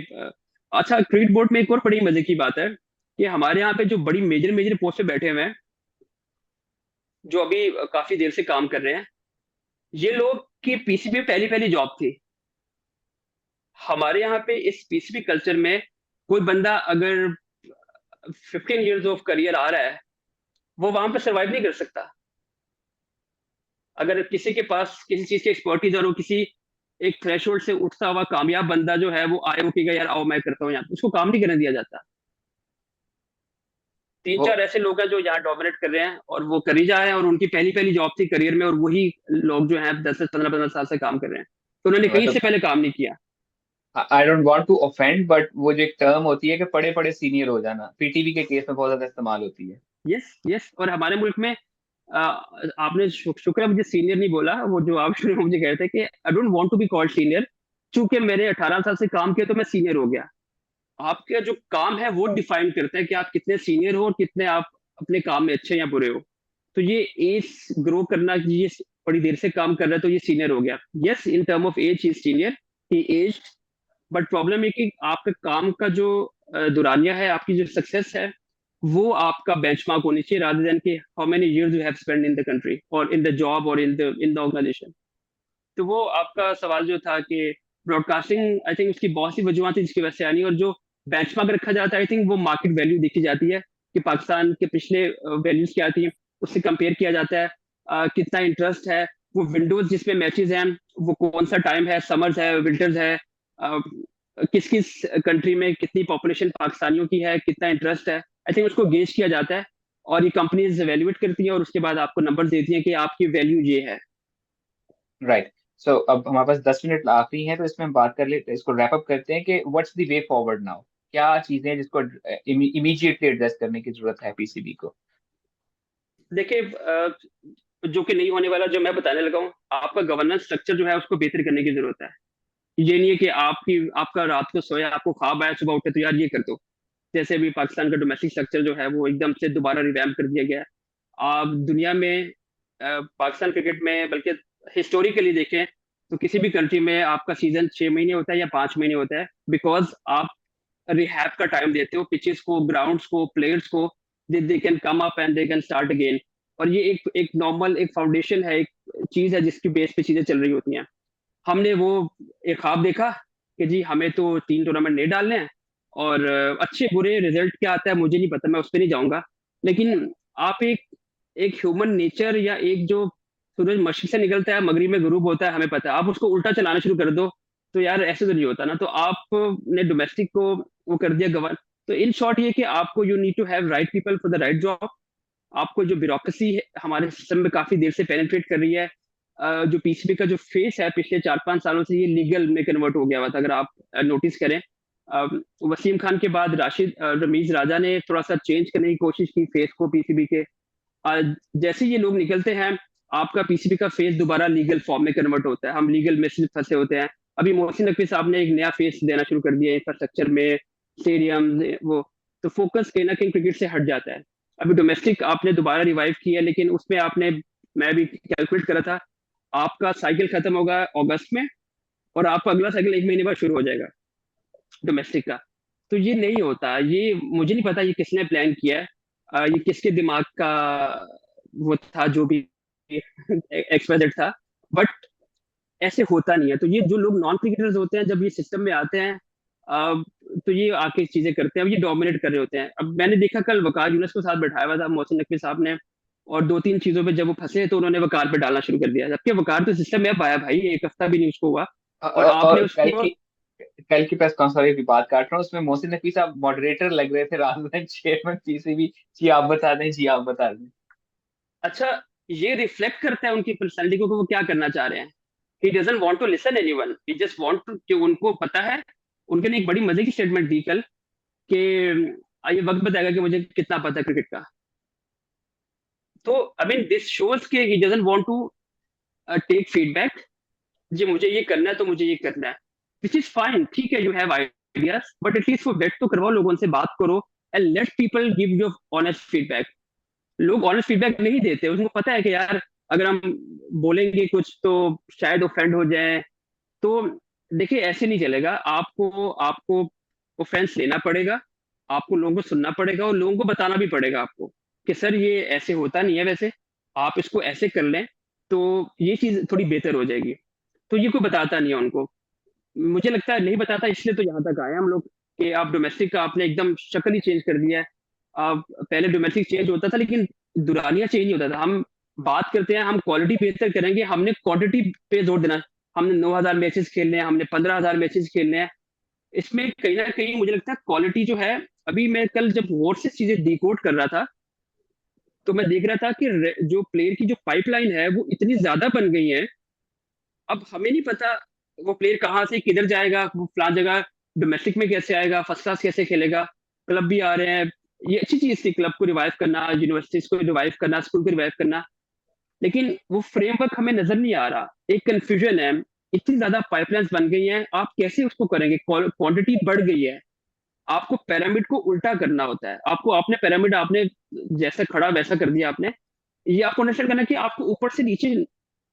अच्छा, क्रिकेट बोर्ड में एक और बड़ी मजे की बात है कि हमारे यहाँ पे जो बड़ी मेजर मेजर पोस्ट पे बैठे हुए हैं, जो अभी काफी देर से काम कर रहे हैं, ये लोग की पीसीबी में पहली पहली जॉब थी। हमारे यहाँ पे इस पीसीबी कल्चर में कोई बंदा अगर 15 इयर्स ऑफ करियर आ रहा है, वो वहां पे सरवाइव नहीं कर सकता। अगर किसी के पास किसी चीज की एक्सपर्टीज और वो किसी एक थ्रेशोल्ड से उठता हुआ कामयाब बंदा जो है वो आए, वो कहेगा यार आओ मैं करता हूँ यहाँ, उसको काम नहीं करने दिया जाता। तीन वो चार ऐसे लोग हैं जो यहाँ डोमिनेट कर रहे हैं और वो कर ही जा रहे हैं, और उनकी पहली पहली जॉब थी करियर में, और वही लोग जो हैं 10 10 15 15 साल से काम कर रहे हैं, तो उन्होंने कहीं से मतलब पहले काम नहीं किया। I don't want to offend, but वो जो एक टर्म होती है कि पड़े पड़े सीनियर हो जाना, पीटीवी के केस में बहुत ज्यादा इस्तेमाल होती है। यस यस, और हमारे मुल्क में आपने शुक्र है मुझे सीनियर नहीं बोला, वो जो आप शुरू में मुझे कह रहे थे कि I don't want to be called senior, चूंकि मैंने 18 साल से काम किया तो मैं सीनियर हो गया। आपका जो काम है वो डिफाइन करता है कि आप कितने सीनियर हो और कितने आप अपने काम में अच्छे या बुरे हो। तो ये एज ग्रो करना, ये बड़ी देर से काम कर रहा है तो ये सीनियर हो गया। Yes, in term of age is senior, ही एज, बट प्रॉब्लम है कि आपके काम का जो दुरानिया है, आपकी जो सक्सेस है, वो आपका बेंचमार्क होनी चाहिए, रादर देन कि how many years you have spend in the country और इन द जॉब और इन द ऑर्गेनाइजेशन। तो वो आपका सवाल जो था कि ब्रॉडकास्टिंग, आई थिंक उसकी बहुत सी वजूहत थी जिसकी वजह से आनी, और जो बेंचमार्क रखा जाता है आई थिंक वो मार्केट वैल्यू देखी जाती है कि पाकिस्तान के पिछले वैल्यूज क्या थी, उससे कंपेयर किया जाता है। कितना इंटरेस्ट है, वो विंडोज जिसमें मैचेस हैं वो कौन सा टाइम है, समर्स है, विंटर्स है, किस किस कंट्री में कितनी पॉपुलेशन पाकिस्तानियों की है, कितना इंटरेस्ट है, आई थिंक उसको गेज किया जाता है, और ये कंपनीज एवेल्युएट करती हैं और उसके बाद आपको नंबर देती हैं कि आपकी वैल्यू ये है। राइट। सो अब हमारे पास 10 मिनट आखिरी हैं, तो इसमें हम बात कर लेते, इसको रैप अप करते हैं कि what's the way forward now. क्या चीजें हैं जिसको इमीडिएटली एड्रेस करने की जरूरत है पीसीबी को? देखिए जो कि नहीं होने वाला जो मैं बताने लगा हूँ, आपका गवर्नेंस स्ट्रक्चर जो है उसको बेहतर करने की जरूरत है। ये नहीं है कि आपका रात को सोया, आपको ख्वाब आया सुबह उठे तो यार ये कर दो। जैसे अभी पाकिस्तान का डोमेस्टिक स्ट्रक्चर जो है वो एकदम से दोबारा रिवैम्प कर दिया गया है। आप दुनिया में पाकिस्तान क्रिकेट में, बल्कि हिस्टोरिकली देखें तो किसी भी कंट्री में आपका सीजन 6 महीने होता है या 5 महीने होता है, बिकॉज आप रिहैब का टाइम देते हो पिचेस को, ग्राउंड्स को, प्लेयर्स को, they can come up and they can start again. और ये एक एक नॉर्मल एक फाउंडेशन है, एक चीज है जिसकी बेस पे चीजें चल रही होती हैं। हमने वो एक ख्वाब देखा कि जी हमें तो 3 टूर्नामेंट नहीं डालने हैं, और अच्छे बुरे रिजल्ट क्या आता है मुझे नहीं पता, मैं उस पर नहीं जाऊंगा। लेकिन आप एक एक ह्यूमन नेचर, या एक जो सूरज मशरिक से निकलता है मगरिब में गुरूब होता है हमें पता है, आप उसको उल्टा चलाना शुरू कर दो तो यार ऐसे तो नहीं होता ना। तो आपने डोमेस्टिक को वो कर दिया गवर्न। तो इन शॉर्ट ये कि आपको you need to have right people for the right job. आपको जो ब्यूरोक्रेसी है हमारे सिस्टम में काफी देर से पेनिट्रेट कर रही है, जो पीसीबी का जो फेस है पिछले 4 5 सालों से ये लीगल में कन्वर्ट हो गया हुआ था। अगर आप नोटिस करें, अ, वसीम खान के बाद राशिद रमीज राजा ने थोड़ा सा चेंज करने की कोशिश की फेस को पीसीबी के। जैसे ये लोग निकलते हैं, आपका पीसीबी का फेस दोबारा लीगल फॉर्म में कन्वर्ट होता है, हम लीगल में सिर्फ फंसे होते हैं। अभी मोहसिन नकवी साहब ने एक नया फेस देना शुरू कर दिया इंफ्रास्ट्रक्चर में, स्टेडियम वो, तो फोकस कहीं ना कहीं क्रिकेट से हट जाता है। अभी डोमेस्टिक आपने दोबारा रिवाइव किया, लेकिन उसमें आपने, मैं भी कैलकुलेट करा था, आपका साइकिल खत्म होगा अगस्त में और आपका अगला साइकिल 1 महीने बाद शुरू हो जाएगा डोमेस्टिक का। तो ये नहीं होता, ये मुझे नहीं पता ये किसने प्लान किया है, ये किसके दिमाग का वो था जो भी एक्सपेक्टेड था, बट ऐसे होता नहीं है। तो ये जो लोग नॉन क्रिकेटर्स होते हैं जब ये सिस्टम में आते हैं, तो ये आके चीजें करते हैं, अब ये डोमिनेट कर रहे होते हैं। अब मैंने देखा कल वकार यूनुस को साथ बैठाया हुआ था मोहसिन नकवी साहब ने, और 2 3 चीजों पे जब वो फंसे तो उन्होंने वकार पे डालना शुरू कर दिया, जबकि वकार तो सिस्टम में अब आया भाई, 1 हफ्ता भी नहीं उसको हुआ, और आपने और उसको। कल की प्रेस कॉन्फ्रेंस की बात काट रहा हूँ, उसमें मोहसिन नकवी साहब मॉडरेटर लग रहे थे रात में, चेयरमैन पीसीबी। जी आप बता दें, जी आप बता दें। अच्छा, ये रिफ्लेक्ट करता है उनकी पर्सनैलिटी को कि वो क्या करना चाह रहे हैं। He doesn't want to listen anyone, he just want to, कि उनको पता है। उनके ने एक बड़ी मजे की स्टेटमेंट दी कल कि ये वक्त बताएगा कि मुझे कितना पता है क्रिकेट का। तो आई मीन दिस शोज के he doesn't want to take feedback, जी मुझे ये करना है तो मुझे ये करना है, विच इज फाइन, ठीक है, you have ideas, but at least वो वेट तो करवाओ, लोगों से बात करो and let people give you honest feedback. लोग ऑनेस्ट फीडबैक नहीं देते, उनको पता है कि यार अगर हम बोलेंगे कुछ तो शायद ऑफेंड हो जाए। तो देखिए ऐसे नहीं चलेगा, आपको आपको ऑफेंस लेना पड़ेगा, आपको लोगों को सुनना पड़ेगा और लोगों को बताना भी पड़ेगा आपको कि सर ये ऐसे होता नहीं है, वैसे आप इसको ऐसे कर लें तो ये चीज थोड़ी बेहतर हो जाएगी। तो ये कोई बताता नहीं है उनको, मुझे लगता है नहीं बताता, इसलिए तो यहाँ तक आए हम लोग कि आप डोमेस्टिक का आपने एकदम शक्ल ही चेंज कर दिया है। आप पहले डोमेस्टिक चेंज होता था, लेकिन दुरानिया चेंज नहीं होता था। हम बात करते हैं हम क्वालिटी बेहतर करेंगे, हमने क्वांटिटी पे जोर देना। हमने 9,000 मैचेस खेलने हैं, हमने 15,000 मैचेस खेलने हैं। इसमें कहीं ना कहीं मुझे लगता है क्वालिटी जो है, अभी मैं कल जब गौर से चीजें डिकोड कर रहा था, तो मैं देख रहा था कि जो प्लेयर की जो पाइपलाइन है वो इतनी ज्यादा बन गई है। अब हमें नहीं पता वो प्लेयर कहाँ से किधर जाएगा, वो फलां जगह डोमेस्टिक में कैसे आएगा, फर्स्ट क्लास कैसे खेलेगा। क्लब भी आ रहे हैं, ये अच्छी चीज थी, क्लब को रिवाइव करना, यूनिवर्सिटीज को रिवाइव करना, स्कूल को रिवाइव करना। लेकिन वो फ्रेमवर्क हमें नजर नहीं आ रहा, एक कंफ्यूजन है। इतनी ज्यादा पाइपलाइंस बन गई हैं, आप कैसे उसको करेंगे? क्वांटिटी बढ़ गई है, आपको पिरामिड को उल्टा करना होता है। आपको आपने पिरामिड आपने जैसा खड़ा वैसा कर दिया आपने। ये आपको अंडरस्टैंड करना है कि आपको ऊपर से नीचे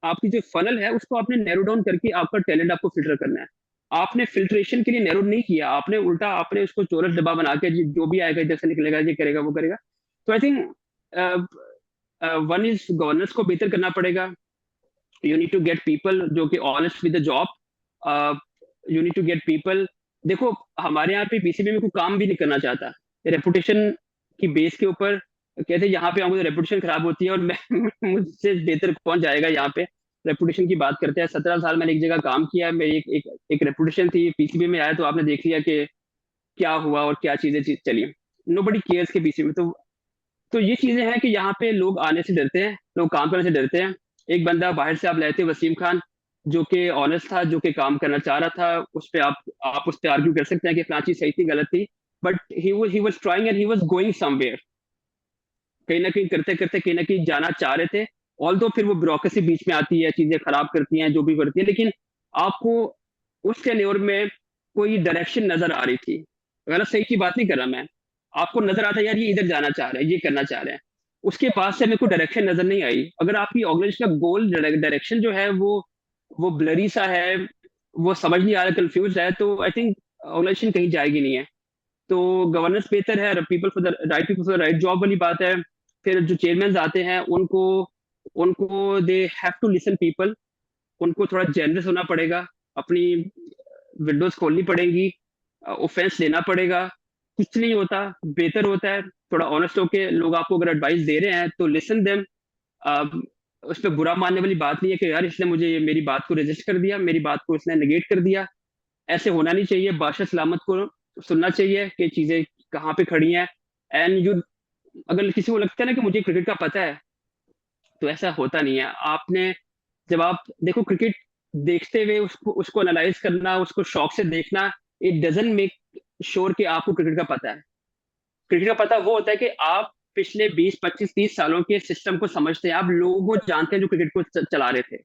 आपकी जो फनल है उसको आपने नैरो डाउन करके आपका टैलेंट आपको फिल्टर करना है। आपने फिल्ट्रेशन के लिए नैरो नहीं किया, आपने उल्टा आपने उसको चौरस डब्बा बना के जो भी आएगा इधर से निकलेगा, ये करेगा वो करेगा। तो I think one is governance को बेहतर करना पड़ेगा। You need to get people जो कि honest with the job. You need to get people. देखो हमारे यहाँ पे पीसीबी में कोई काम भी नहीं करना चाहता, रेपुटेशन की बेस के ऊपर कहते हैं यहाँ पे आऊंगा तो रेपुटेशन खराब होती है, और मैं मुझसे बेहतर कौन जाएगा यहाँ पे। रेपुटेशन की बात करते हैं, 17 साल मैंने एक जगह काम किया है, मेरी एक रेपुटेशन थी। पीसीबी में आया तो आपने देख लिया कि क्या हुआ और क्या चीजें चली। नो बडी केयर्स के पीसीबी में। तो ये चीजें हैं कि यहाँ पे लोग आने से डरते हैं, लोग काम करने से डरते हैं। एक बंदा बाहर से आप लाए थे, वसीम खान, जो कि ऑनेस्ट था, जो कि काम करना चाह रहा था। उस पे आप उस पे आर्ग्यू कर सकते हैं कि फलां चीज सही थी गलत थी, but he was trying and he was going somewhere. कहीं ना कहीं करते करते कहीं ना कहीं जाना चाह रहे थे। ऑल दो फिर वो ब्यूरोक्रेसी बीच में आती है, चीजें खराब करती हैं, जो भी करती है, लेकिन आपको उस टेन्योर में कोई डायरेक्शन नजर आ रही थी। गलत सही की बात नहीं कर रहा मैं, आपको नजर आता यार ये इधर जाना चाह रहे हैं, ये करना चाह रहे हैं। उसके बाद से मेरे को डायरेक्शन नजर नहीं आई। अगर आपकी ऑर्गेनाइजेशन का गोल डायरेक्शन जो है वो ब्लरी सा है, वो समझ नहीं आ रहा, कंफ्यूज है, तो आई थिंक ऑर्गेनाइजेशन कहीं जाएगी नहीं है। तो गवर्नेंस बेहतर है, people for the right job वाली बात है। फिर जो चेयरमैन आते हैं उनको उनको they have to listen people. उनको थोड़ा जेनरस होना पड़ेगा, अपनी विंडोज खोलनी पड़ेगी, ऑफेंस लेना पड़ेगा। कुछ नहीं होता, बेहतर होता है थोड़ा ऑनेस्ट होके। लोग आपको अगर एडवाइस दे रहे हैं तो लिसन देम। उस पर बुरा मानने वाली बात नहीं है कि यार इसने मुझे मेरी बात को रेजिस्ट कर दिया, मेरी बात को इसने नेगेट कर दिया। ऐसे होना नहीं चाहिए। बादशाह सलामत को सुनना चाहिए कि चीजें कहाँ पे खड़ी हैं। एंड यू, अगर किसी को लगता है ना कि मुझे क्रिकेट का पता है, तो ऐसा होता नहीं है। आपने जब आप देखो क्रिकेट देखते हुए उसको उसको एनालाइज करना, उसको शौक से देखना, इट डजंट मेक श्योर कि आपको क्रिकेट का पता है। क्रिकेट का पता वो होता है कि आप पिछले 20 25 30 सालों के सिस्टम को समझते हैं, आप लोगों को जानते हैं जो क्रिकेट को चला रहे थे।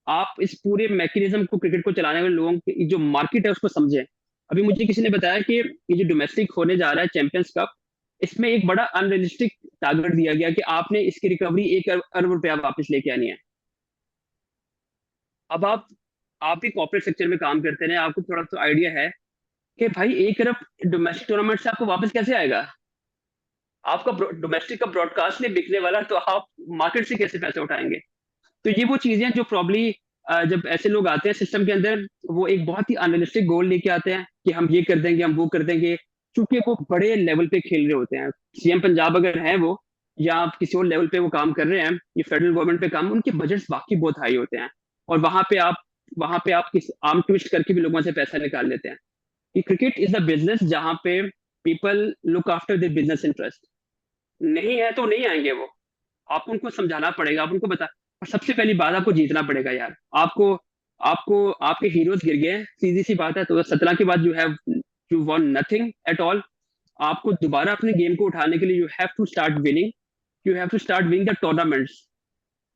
आप इस पूरे मैकेनिज्म को, क्रिकेट को चलाने वाले लोगों की जो मार्केट है उसको समझें। अभी मुझे किसी ने बताया कि ये जो डोमेस्टिक होने जा रहा है चैंपियंस कप, इसमें एक बड़ा अनरियलिस्टिक टारगेट दिया गया कि आपने इसकी रिकवरी 1 अरब रुपया वापस लेके आनी है। अब आप भी कॉर्पोरेट सेक्टर में काम करते हैं, आपको थोड़ा सा आइडिया है कि भाई 1 अरब डोमेस्टिक टूर्नामेंट से आपको वापस कैसे आएगा? आपका डोमेस्टिक का ब्रॉडकास्ट नहीं बिकने वाला, तो आप मार्केट से कैसे पैसे उठाएंगे? तो ये वो चीजें जो प्रॉब्ली जब ऐसे लोग आते हैं सिस्टम के अंदर, वो एक बहुत ही अनरियलिस्टिक गोल लेके आते हैं कि हम ये कर देंगे, हम वो कर देंगे। क्योंकि वो बड़े लेवल पे खेल रहे होते हैं। सीएम पंजाब अगर है वो, या आप किसी और लेवल पे वो काम कर रहे हैं, ये फेडरल गवर्नमेंट पे काम, उनके बजट्स बाकी बहुत हाई होते हैं। और वहां पे आप किस आर्म ट्विस्ट करके भी लोगों से पैसा निकाल लेते हैं। कि क्रिकेट इज द बिजनेस जहां पे people look after their business interest. नहीं है तो नहीं आएंगे वो। आपको उनको समझाना पड़ेगा, आप उनको बता। और सबसे पहली बात, आपको जीतना पड़ेगा यार। आपको आपको आपके हीरोज गिर गए, सीधी सी बात है। तो 17 के बाद you won nothing at all. आपको दोबारा अपने गेम को उठाने के लिए you have to start winning. You have to start winning the tournaments,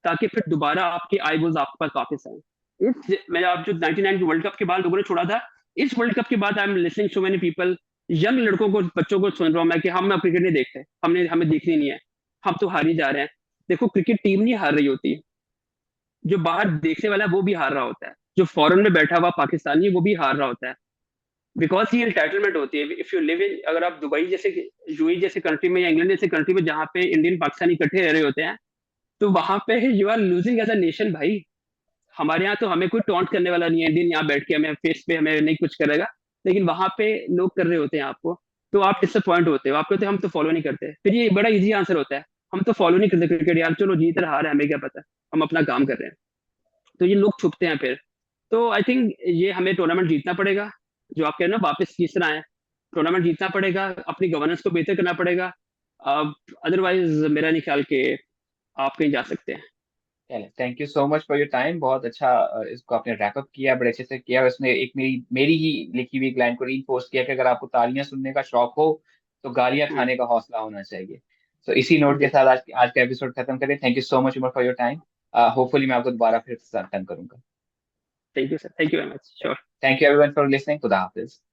ताकि फिर दोबारा आपके आईबॉल्स आपके पास वापस आए। मैं आप जो 99 के वर्ल्ड कप के बाद लोगों ने छोड़ा था, इस वर्ल्ड कप के बाद I am listening so many people, young लड़कों को, बच्चों को सुन रहा हूं मैं कि हम अब क्रिकेट नहीं देखते, हमें देखनी नहीं है, हम तो हार ही जा रहे हैं। देखो क्रिकेट टीम नहीं हार रही होती, जो बाहर देखने वाला है वो भी हार रहा होता है। जो फॉरेन में बैठा हुआ पाकिस्तानी है वो भी हार रहा होता है। बिकॉज ये एंटाइटलमेंट होती है। इफ यू लिव इन, अगर आप दुबई जैसे, यूएई जैसे कंट्री में, या इंग्लैंड जैसे कंट्री में जहाँ पे इंडियन पाकिस्तानी इकट्ठे रह रहे होते हैं, तो वहां पे you are losing as a nation भाई। हमारे यहाँ तो हमें कोई टॉन्ट करने वाला नहीं है, इंडियन यहाँ बैठ के हमें फेस पे हमें नहीं कुछ करेगा। लेकिन वहां पे लोग कर रहे होते हैं आपको, तो आप डिसअपॉइंट होते हो, आप कहते हैं हम तो फॉलो नहीं करते। फिर ये बड़ा इजी आंसर होता है, हम तो फॉलो नहीं करते क्रिकेट यार, चलो जीत रहा हार है हमें क्या पता, हम अपना काम कर रहे हैं। तो ये लोग छुपते हैं फिर। तो आई थिंक ये हमें टूर्नामेंट जीतना पड़ेगा, जो आप कह रहे हो ना वापस तीसरा है, टूर्नामेंट जीतना पड़ेगा, अपनी गवर्नेंस को बेहतर करना पड़ेगा। अदरवाइज मेरा नहीं ख्याल कि आप कहीं जा सकते हैं। चले, thank you so much for your time. बहुत अच्छा इसको आपने रैपअप किया, बड़े अच्छे से किया। उसने एक मेरी मेरी ही लिखी हुई एक लाइन को रीइंफोर्स किया कि अगर आपको तालियां सुनने का शौक हो तो गालियां हम्म, खाने का हौसला होना चाहिए। तो इसी नोट के जी, साथ आज आज का एपिसोड खत्म करें। Thank you so much Umar for your time. Hopefully मैं आपको दोबारा फिर से तंग करूंगा। Thank you sir, thank you very much, sure. Thank you everyone for listening. खुदा हाफिज।